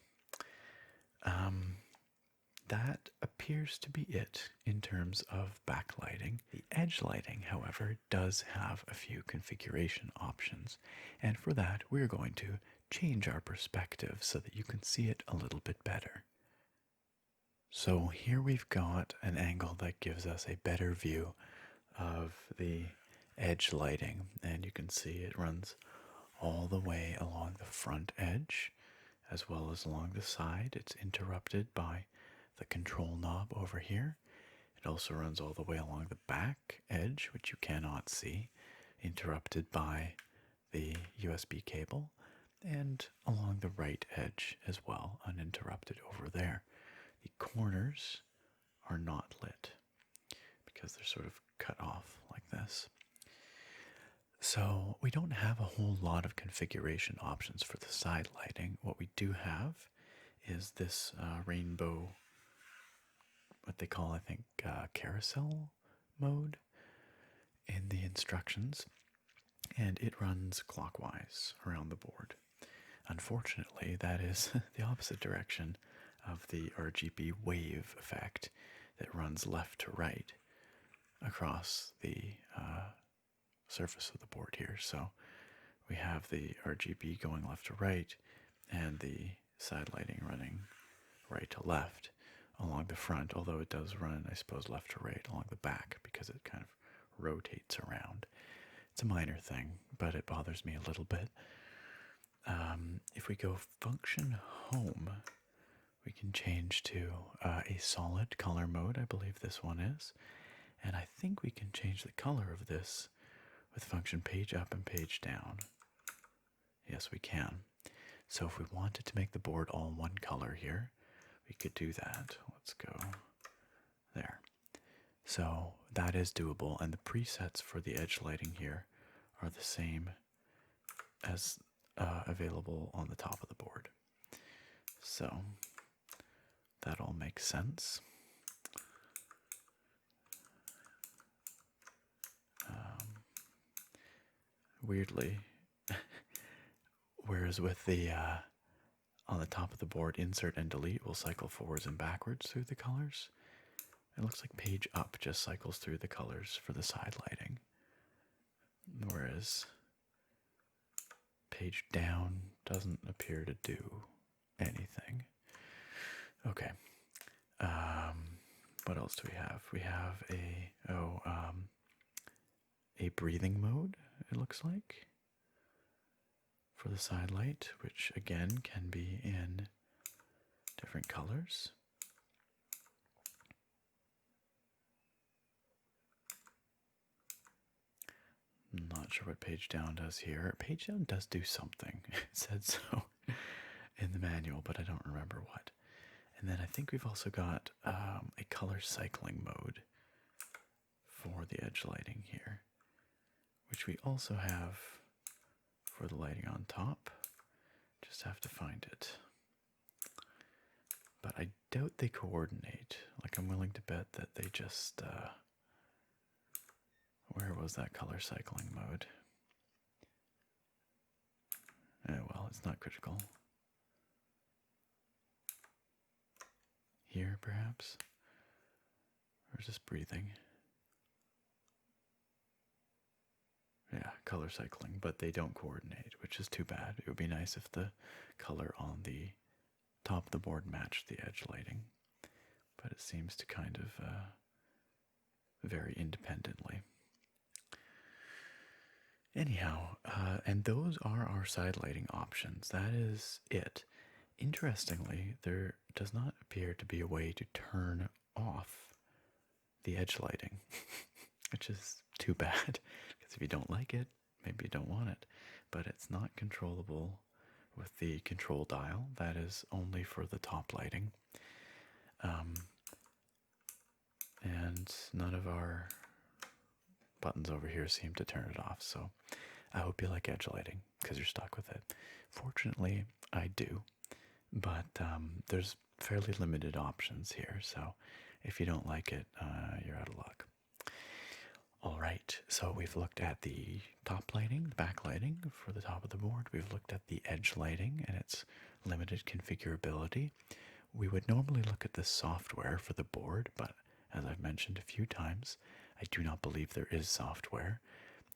That appears to be it in terms of backlighting. The edge lighting, however, does have a few configuration options, and for that we're going to change our perspective so that you can see it a little bit better. So here we've got an angle that gives us a better view of the edge lighting, and you can see it runs all the way along the front edge as well as along the side. It's interrupted by the control knob over here. It also runs all the way along the back edge, which you cannot see, interrupted by the USB cable, and along the right edge as well, uninterrupted over there. The corners are not lit because they're sort of cut off like this. So we don't have a whole lot of configuration options for the side lighting. What we do have is this rainbow, what they call, I think, carousel mode in the instructions, and it runs clockwise around the board. Unfortunately, that is the opposite direction of the RGB wave effect that runs left to right. across the surface of the board here. So we have the RGB going left to right and the side lighting running right to left along the front, although it does run, I suppose, left to right along the back because it kind of rotates around. It's a minor thing, but it bothers me a little bit. If we go function home, we can change to a solid color mode. I believe this one is. And I think we can change the color of this with function page up and page down. Yes, we can. So if we wanted to make the board all one color here, we could do that. Let's go there. So that is doable, and the presets for the edge lighting here are the same as available on the top of the board. So that all makes sense. Weirdly, whereas with the on the top of the board, insert and delete will cycle forwards and backwards through the colors. It looks like page up just cycles through the colors for the side lighting, whereas page down doesn't appear to do anything. Okay. What else do we have? We have a breathing mode, it looks like, for the side light, which again can be in different colors. I'm not sure what page down does here. Page down does do something. It said so in the manual, but I don't remember what. And then I think we've also got a color cycling mode for the edge lighting here, which we also have for the lighting on top. Just have to find it. But I doubt they coordinate. Like, I'm willing to bet that they just, where was that color cycling mode? Oh, well, it's not critical. Here, perhaps? Or is this breathing? Yeah, color cycling, but they don't coordinate, which is too bad. It would be nice if the color on the top of the board matched the edge lighting, but it seems to kind of vary independently. Anyhow, and those are our side lighting options. That is it. Interestingly, there does not appear to be a way to turn off the edge lighting, which is too bad, because if you don't like it, maybe you don't want it. But it's not controllable with the control dial. That is only for the top lighting. And none of our buttons over here seem to turn it off, so I hope you like edge lighting, because you're stuck with it. Fortunately, I do, but there's fairly limited options here, so if you don't like it, you're out of luck. Alright, so we've looked at the top lighting, the back lighting for the top of the board. We've looked at the edge lighting and its limited configurability. We would normally look at the software for the board, but as I've mentioned a few times, I do not believe there is software.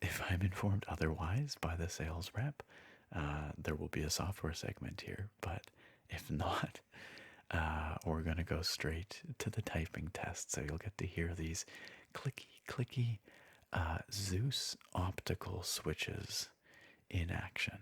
If I'm informed otherwise by the sales rep, there will be a software segment here, but if not, we're going to go straight to the typing test, so you'll get to hear these clicky Zeus optical switches in action.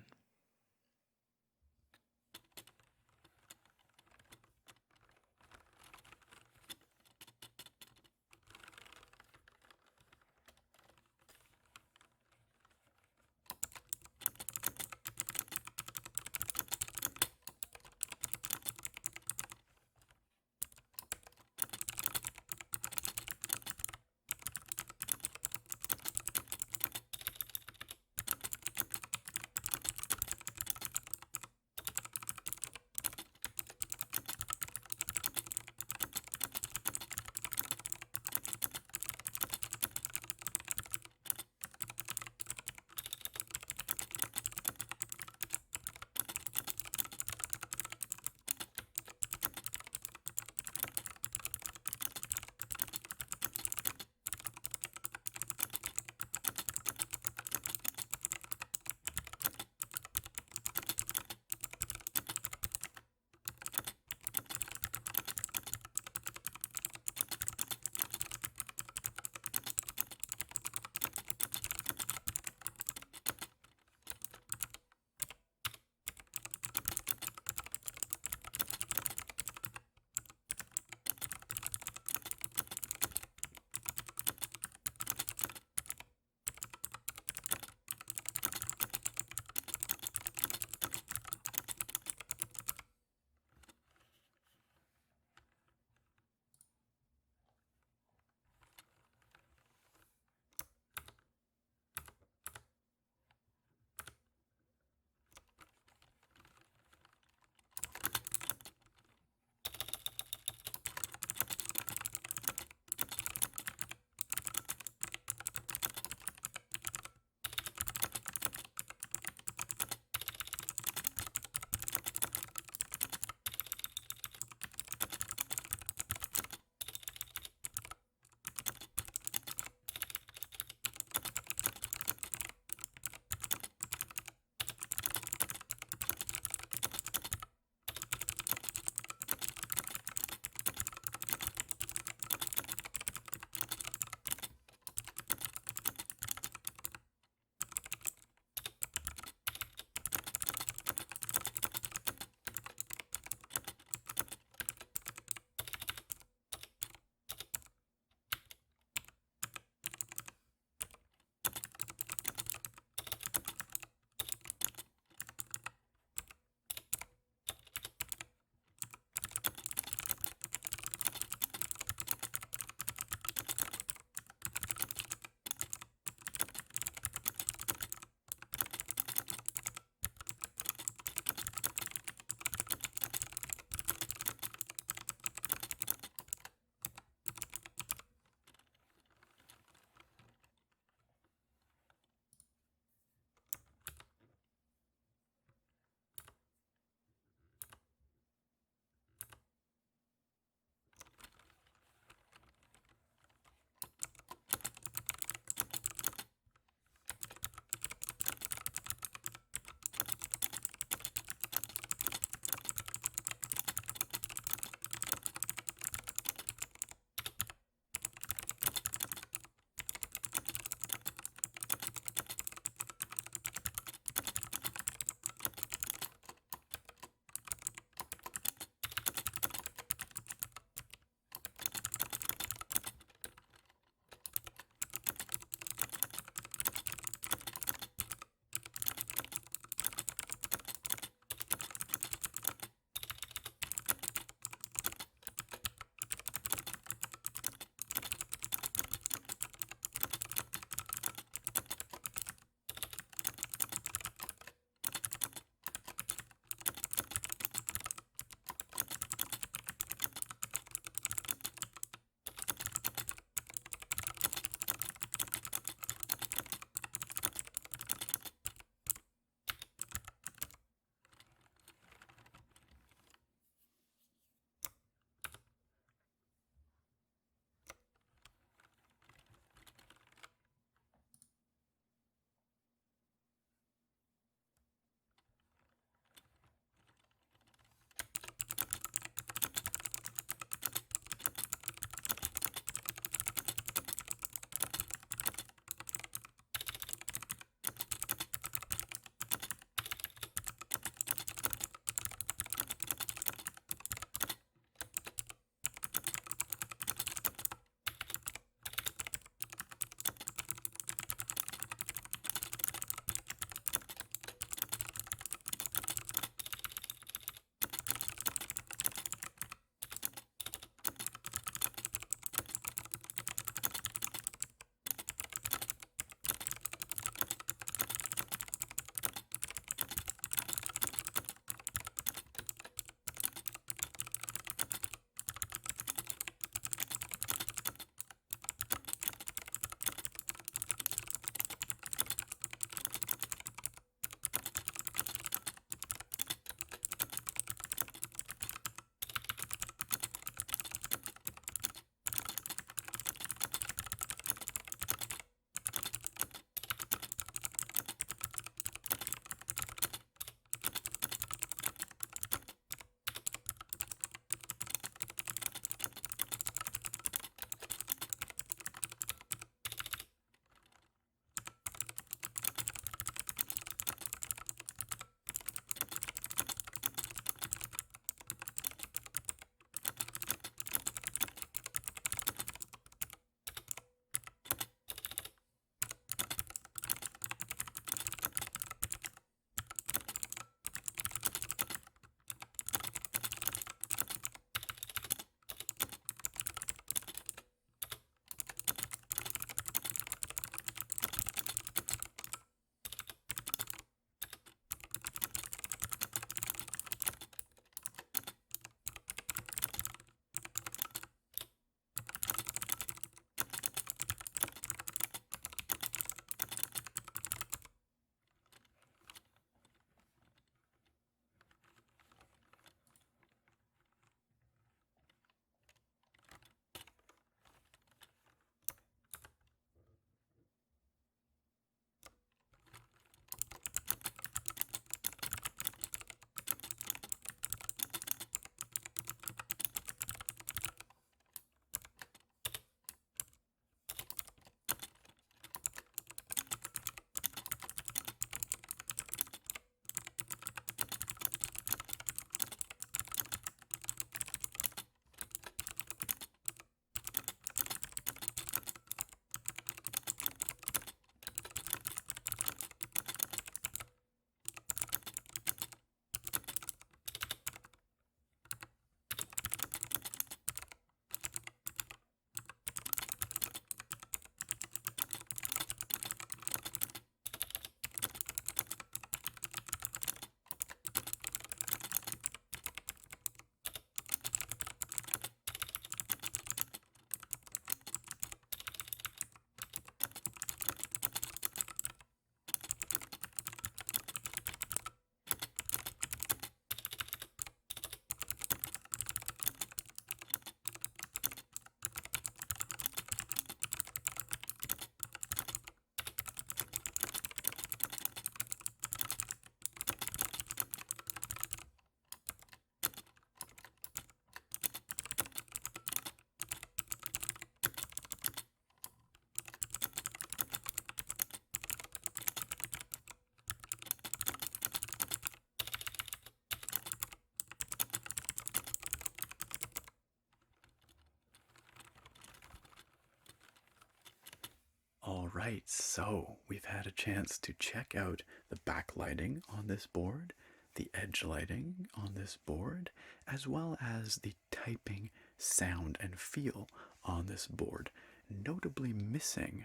Alright, so we've had a chance to check out the backlighting on this board, the edge lighting on this board, as well as the typing sound and feel on this board. Notably missing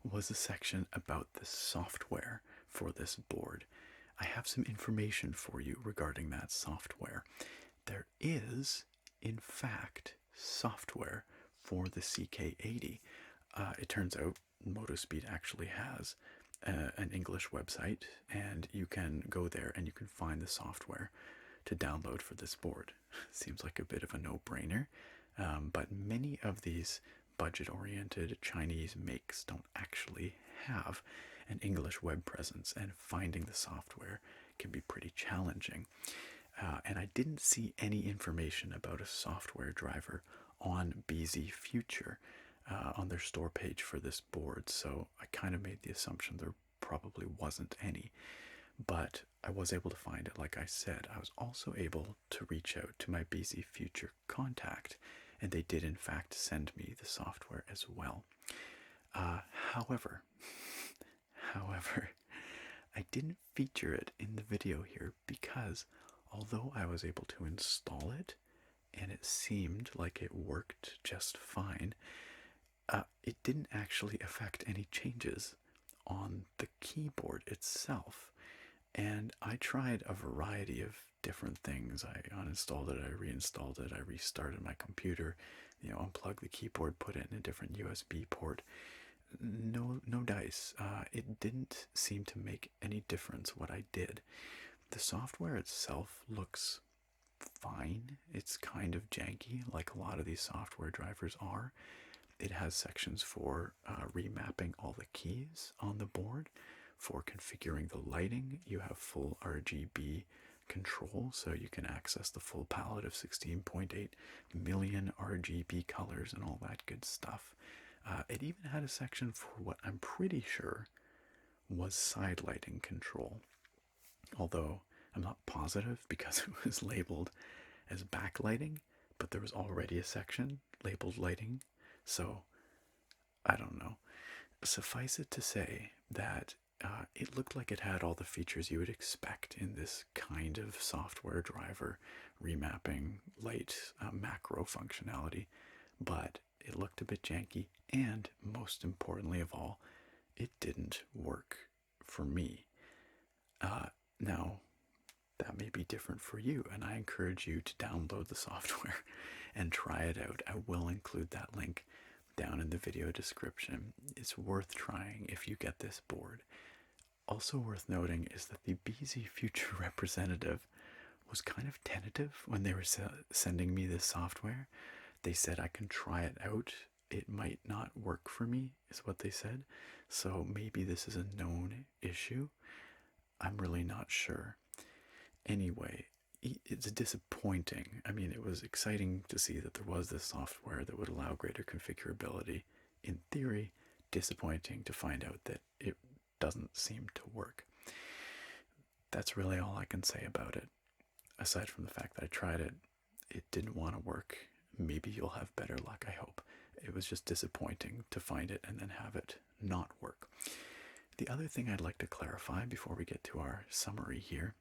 was a section about the software for this board. I have some information for you regarding that software. There is, in fact, software for the CK80. It turns out Motospeed actually has an English website, and you can go there and you can find the software to download for this board. Seems like a bit of a no-brainer, but many of these budget-oriented Chinese makes don't actually have an English web presence, and finding the software can be pretty challenging. And I didn't see any information about a software driver on BZFuture on their store page for this board, so I kind of made the assumption there probably wasn't any. But I was able to find it, like I said. I was also able to reach out to my BZFuture contact, and they did in fact send me the software as well. However, I didn't feature it in the video here because although I was able to install it and it seemed like it worked just fine, it didn't actually affect any changes on the keyboard itself. And I tried a variety of different things. I uninstalled it, I reinstalled it, I restarted my computer, unplugged the keyboard, put it in a different USB port. No dice. It didn't seem to make any difference what I did. The software itself looks fine. It's kind of janky, like a lot of these software drivers are. It has sections for remapping all the keys on the board, for configuring the lighting. You have full RGB control, so you can access the full palette of 16.8 million RGB colors and all that good stuff. It even had a section for what I'm pretty sure was side lighting control, although I'm not positive because it was labeled as backlighting, but there was already a section labeled lighting, so I don't know. Suffice it to say that it looked like it had all the features you would expect in this kind of software driver, remapping, light, macro functionality, but it looked a bit janky, and most importantly of all, it didn't work for me. Now, that may be different for you, and I encourage you to download the software and try it out. I will include that link down in the video description. It's worth trying if you get this board. Also worth noting is that the BZFuture representative was kind of tentative when they were sending me this software. They said I can try it out. It might not work for me, is what they said. So maybe this is a known issue. I'm really not sure. Anyway, it's disappointing. I mean, it was exciting to see that there was this software that would allow greater configurability. In theory, disappointing to find out that it doesn't seem to work. That's really all I can say about it. Aside from the fact that I tried it, it didn't want to work. Maybe you'll have better luck, I hope. It was just disappointing to find it and then have it not work. The other thing I'd like to clarify before we get to our summary here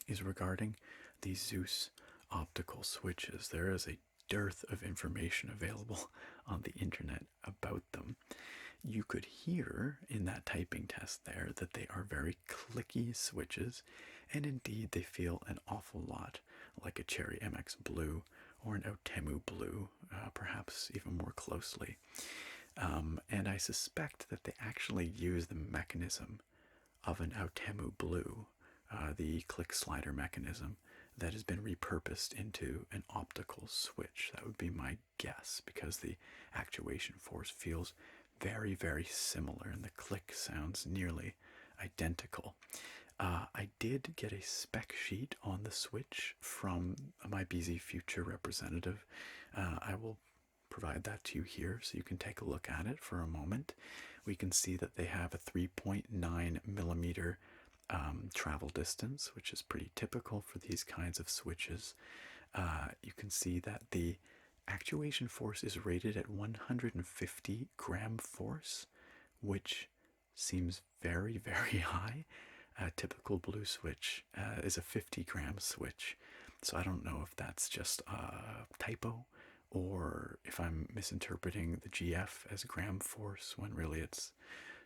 is regarding the Zeus optical switches. There is a dearth of information available on the internet about them. You could hear in that typing test there that they are very clicky switches, and indeed they feel an awful lot like a Cherry MX Blue or an Outemu Blue, perhaps even more closely. And I suspect that they actually use the mechanism of an Outemu Blue, the click slider mechanism, that has been repurposed into an optical switch. That would be my guess, because the actuation force feels very, very similar, and the click sounds nearly identical. I did get a spec sheet on the switch from my BZFuture representative. I will provide that to you here so you can take a look at it for a moment. We can see that they have a 3.9 millimeter travel distance, which is pretty typical for these kinds of switches. You can see that the actuation force is rated at 150 gram force, which seems very, very high. A typical blue switch is a 50-gram switch, so I don't know if that's just a typo or if I'm misinterpreting the GF as gram force when really it's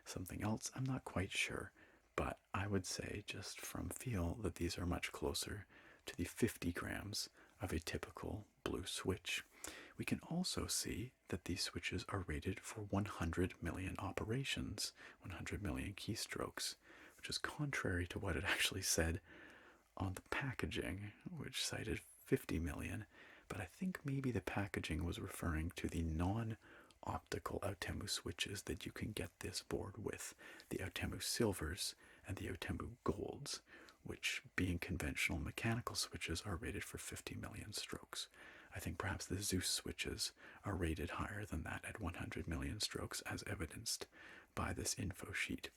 something else. I'm not quite sure, but I would say just from feel that these are much closer to the 50 grams of a typical blue switch. We can also see that these switches are rated for 100 million operations, 100 million keystrokes, which is contrary to what it actually said on the packaging, which cited 50 million. But I think maybe the packaging was referring to the non-optical Outemu switches that you can get this board with, the Outemu silvers and the Outemu golds, which, being conventional mechanical switches, are rated for 50 million strokes. I think perhaps the Zeus switches are rated higher than that at 100 million strokes, as evidenced by this info sheet.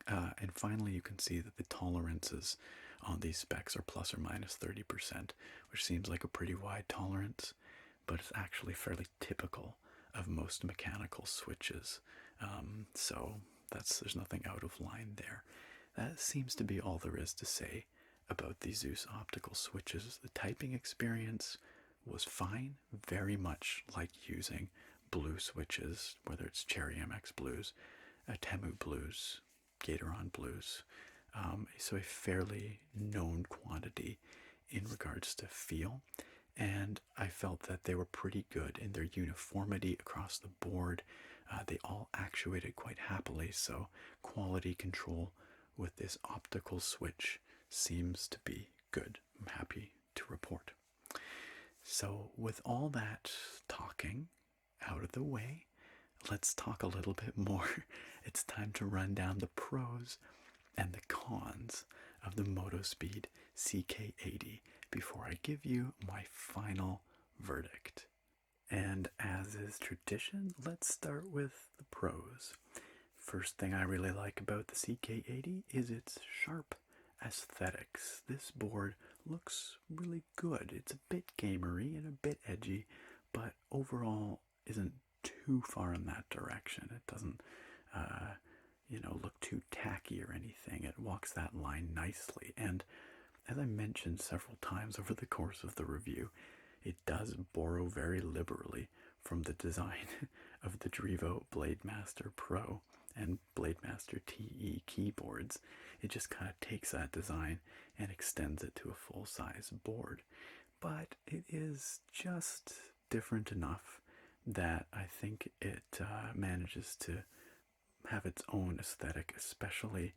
And finally, you can see that the tolerances on these specs are plus or minus 30%, which seems like a pretty wide tolerance, but it's actually fairly typical of most mechanical switches. So there's nothing out of line there. That seems to be all there is to say about the Zeus optical switches. The typing experience was fine, very much like using blue switches, whether it's Cherry MX blues, Temu blues, Gatoron blues. So a fairly known quantity in regards to feel, and I felt that they were pretty good in their uniformity across the board. They all actuated quite happily, so quality control with this optical switch seems to be good. I'm happy to report. So with all that talking out of the way, let's talk a little bit more. It's time to run down the pros and the cons of the Motospeed CK80 before I give you my final verdict. And as is tradition, let's start with the pros. First thing I really like about the CK80 is its sharp aesthetics. This board looks really good. It's a bit gamery and a bit edgy, but overall isn't too far in that direction. It doesn't, look too tacky or anything. It walks that line nicely. And as I mentioned several times over the course of the review, it does borrow very liberally from the design of the Drivo Blademaster Pro and Blademaster TE keyboards. It just kind of takes that design and extends it to a full-size board. But it is just different enough that I think it manages to have its own aesthetic, especially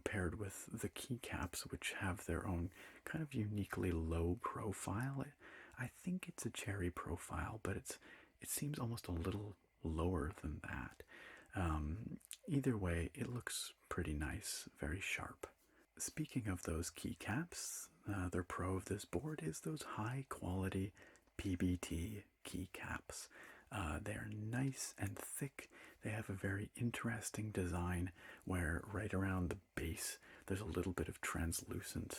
paired with the keycaps, which have their own kind of uniquely low profile. I think it's a cherry profile, but it seems almost a little lower than that. Either way, it looks pretty nice, very sharp. Speaking of those keycaps, their pro of this board is those high quality PBT keycaps. They're nice and thick. They have a very interesting design where right around the base there's a little bit of translucent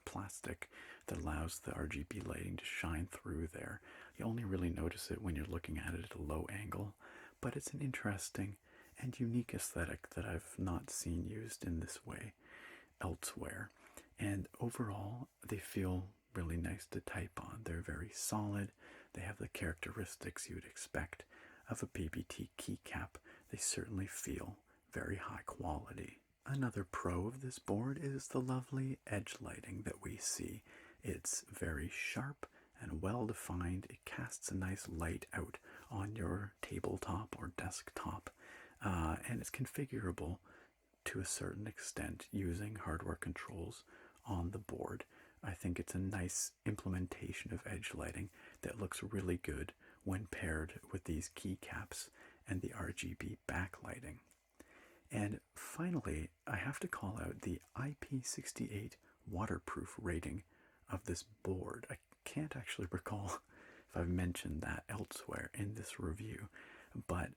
plastic that allows the RGB lighting to shine through there. You only really notice it when you're looking at it at a low angle, but it's an interesting and unique aesthetic that I've not seen used in this way elsewhere. And overall, they feel really nice to type on. They're very solid. They have the characteristics you would expect of a PBT keycap. They certainly feel very high quality. Another pro of this board is the lovely edge lighting that we see. It's very sharp and well defined. It casts a nice light out on your tabletop or desktop, and it's configurable to a certain extent using hardware controls on the board. I think it's a nice implementation of edge lighting that looks really good when paired with these keycaps and the RGB backlighting. And finally, I have to call out the IP68 waterproof rating of this board. I can't actually recall if I've mentioned that elsewhere in this review, but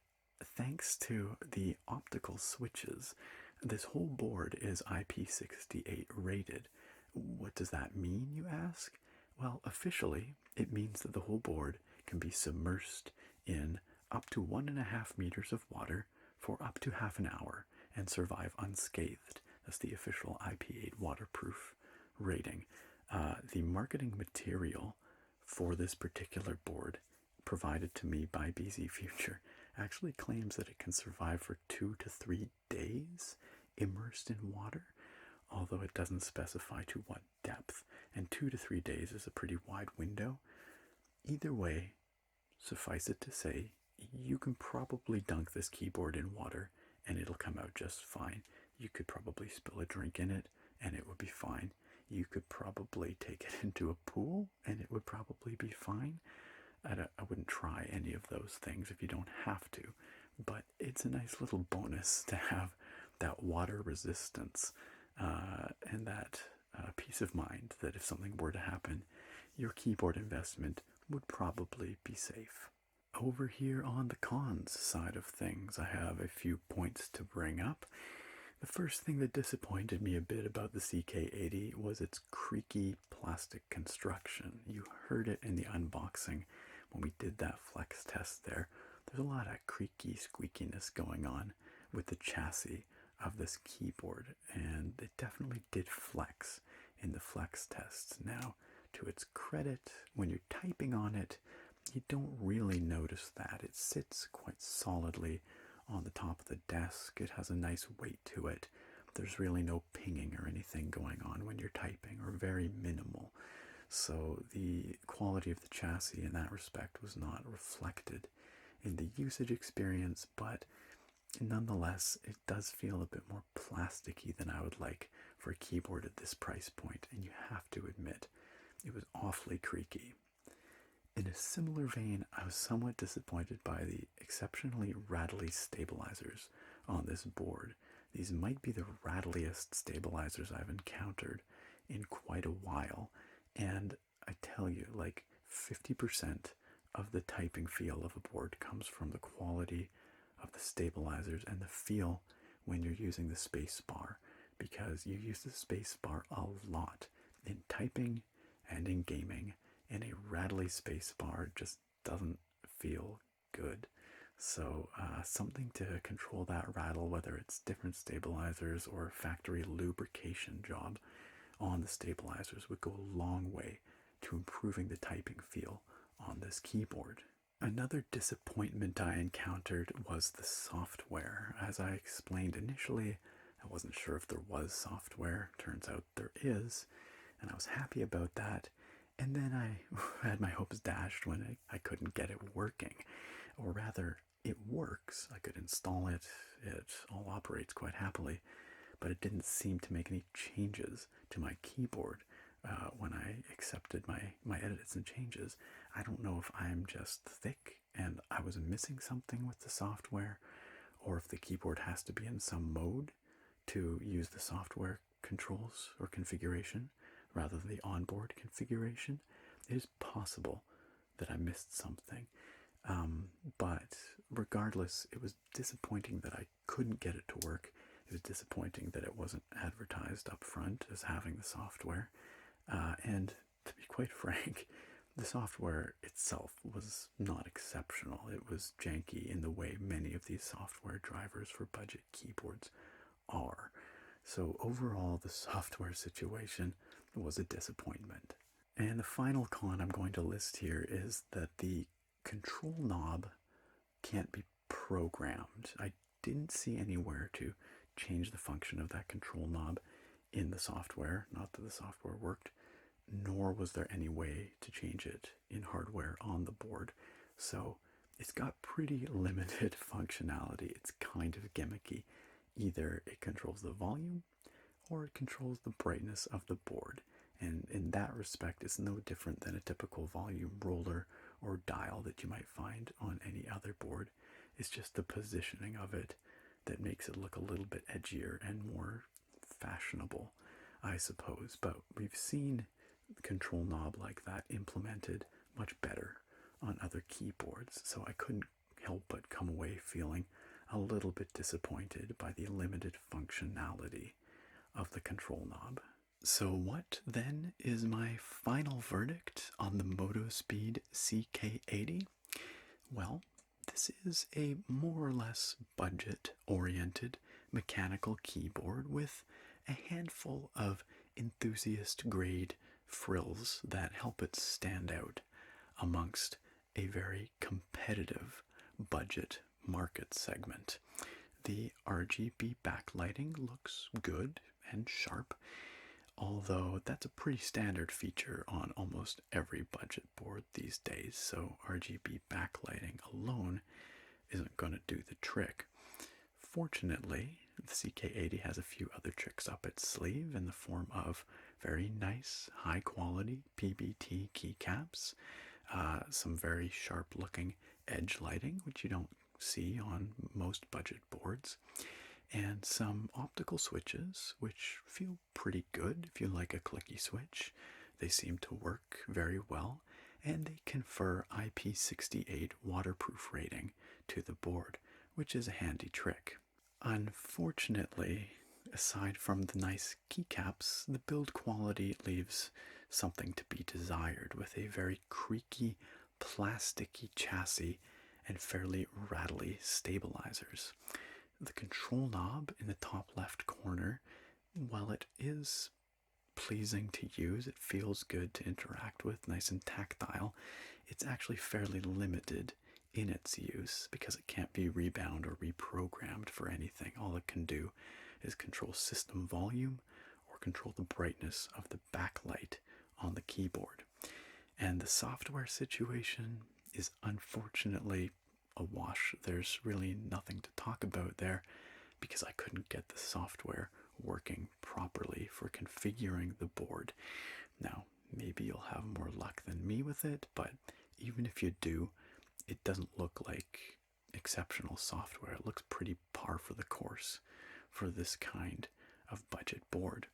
thanks to the optical switches, this whole board is IP68 rated. What does that mean, you ask? Well, officially, it means that the whole board can be submersed in up to 1.5 meters of water for up to half an hour and survive unscathed. That's the official IP8 waterproof rating. The marketing material for this particular board, provided to me by BZFuture, actually claims that it can survive for 2 to 3 days immersed in water, although it doesn't specify to what depth, and 2 to 3 days is a pretty wide window. Either way, suffice it to say, you can probably dunk this keyboard in water and it'll come out just fine. You could probably spill a drink in it and it would be fine. You could probably take it into a pool and it would probably be fine. I wouldn't try any of those things if you don't have to, but it's a nice little bonus to have that water resistance and that peace of mind that if something were to happen, your keyboard investment would probably be safe. Over here on the cons side of things, I have a few points to bring up. The first thing that disappointed me a bit about the CK80 was its creaky plastic construction. You heard it in the unboxing when we did that flex test there. There's a lot of creaky squeakiness going on with the chassis of this keyboard, and it definitely did flex in the flex tests. Now, to its credit, when you're typing on it, you don't really notice that. It sits quite solidly on the top of the desk. It has a nice weight to it. There's really no pinging or anything going on when you're typing, or very minimal. So the quality of the chassis in that respect was not reflected in the usage experience, but nonetheless, it does feel a bit more plasticky than I would like for a keyboard at this price point, and you have to admit, it was awfully creaky. In a similar vein, I was somewhat disappointed by the exceptionally rattly stabilizers on this board. These might be the rattliest stabilizers I've encountered in quite a while, and I tell you, like 50% of the typing feel of a board comes from the quality of the stabilizers and the feel when you're using the space bar, because you use the space bar a lot in typing and in gaming, and a rattly space bar just doesn't feel good. So something to control that rattle, whether it's different stabilizers or a factory lubrication job on the stabilizers, would go a long way to improving the typing feel on this keyboard. Another disappointment I encountered was the software. As I explained initially, I wasn't sure if there was software. Turns out there is, and I was happy about that. And then I had my hopes dashed when I couldn't get it working. Or rather, it works. I could install it. It all operates quite happily. But it didn't seem to make any changes to my keyboard when I accepted my edits and changes. I don't know if I'm just thick and I was missing something with the software, or if the keyboard has to be in some mode to use the software controls or configuration rather than the onboard configuration. It is possible that I missed something. But regardless, it was disappointing that I couldn't get it to work. It was disappointing that it wasn't advertised up front as having the software. And to be quite frank, the software itself was not exceptional. It was janky in the way many of these software drivers for budget keyboards are. So overall, the software situation was a disappointment. And the final con I'm going to list here is that the control knob can't be programmed. I didn't see anywhere to change the function of that control knob in the software. Not that the software worked, nor was there any way to change it in hardware on the board. So it's got pretty limited functionality. It's kind of gimmicky. Either it controls the volume or it controls the brightness of the board. And in that respect, it's no different than a typical volume roller or dial that you might find on any other board. It's just the positioning of it that makes it look a little bit edgier and more fashionable, I suppose. But we've seen the control knob like that implemented much better on other keyboards, so I couldn't help but come away feeling a little bit disappointed by the limited functionality of the control knob. So what then is my final verdict on the Motospeed CK80? Well, this is a more or less budget-oriented mechanical keyboard with a handful of enthusiast-grade frills that help it stand out amongst a very competitive budget market segment. The RGB backlighting looks good and sharp, although that's a pretty standard feature on almost every budget board these days, so RGB backlighting alone isn't going to do the trick. Fortunately, the CK80 has a few other tricks up its sleeve in the form of very nice, high-quality PBT keycaps, some very sharp-looking edge lighting, which you don't see on most budget boards, and some optical switches, which feel pretty good if you like a clicky switch. They seem to work very well, and they confer IP68 waterproof rating to the board, which is a handy trick. Unfortunately, aside from the nice keycaps, the build quality leaves something to be desired, with a very creaky, plasticky chassis and fairly rattly stabilizers. The control knob in the top left corner, while it is pleasing to use, it feels good to interact with, nice and tactile, it's actually fairly limited in its use because it can't be rebound or reprogrammed for anything. All it can do is control system volume or control the brightness of the backlight on the keyboard. And the software situation is unfortunately a wash. There's really nothing to talk about there because I couldn't get the software working properly for configuring the board. Now, maybe you'll have more luck than me with it, but even if you do, it doesn't look like exceptional software. It looks pretty par for the course for this kind of budget board.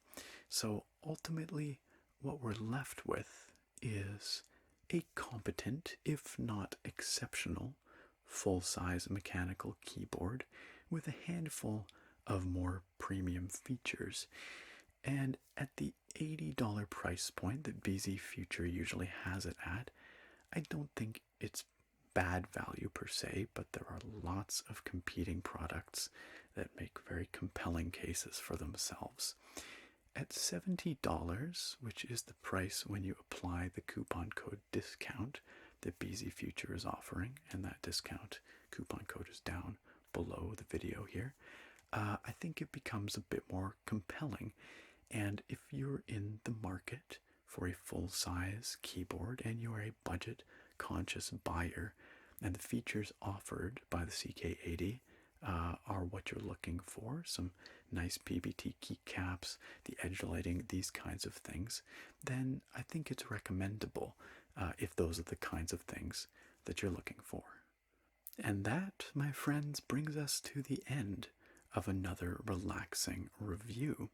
So ultimately, what we're left with is a competent, if not exceptional, full-size mechanical keyboard with a handful of more premium features. And at the $80 price point that BZFuture usually has it at, I don't think it's bad value per se, but there are lots of competing products that make very compelling cases for themselves. At $70, which is the price when you apply the coupon code discount that BZFuture is offering, and that discount coupon code is down below the video here, I think it becomes a bit more compelling. And if you're in the market for a full-size keyboard and you're a budget-conscious buyer, and the features offered by the CK80 are what you're looking for, some nice PBT keycaps, the edge lighting, these kinds of things, then I think it's recommendable if those are the kinds of things that you're looking for. And that, my friends, brings us to the end of another relaxing review.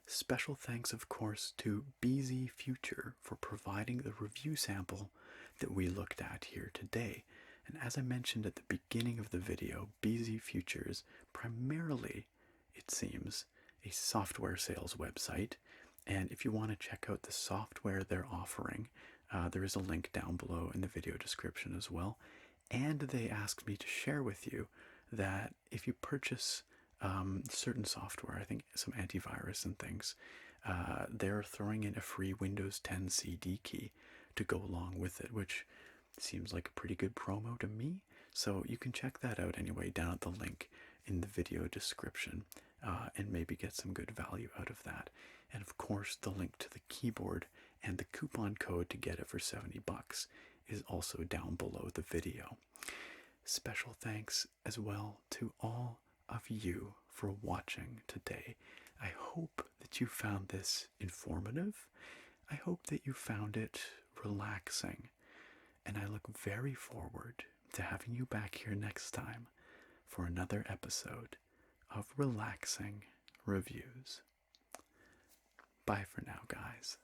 Special thanks, of course, to BZFuture for providing the review sample that we looked at here today. And as I mentioned at the beginning of the video, BZFuture is primarily, it seems, a software sales website. And if you want to check out the software they're offering, there is a link down below in the video description as well. And they asked me to share with you that if you purchase certain software, I think some antivirus and things, they're throwing in a free Windows 10 CD key to go along with it, which seems like a pretty good promo to me. So you can check that out anyway down at the link in the video description and maybe get some good value out of that. And of course, the link to the keyboard and the coupon code to get it for $70 is also down below the video. Special thanks as well to all of you for watching today. I hope that you found this informative. I hope that you found it relaxing. And I look very forward to having you back here next time for another episode of Relaxing Reviews. Bye for now, guys.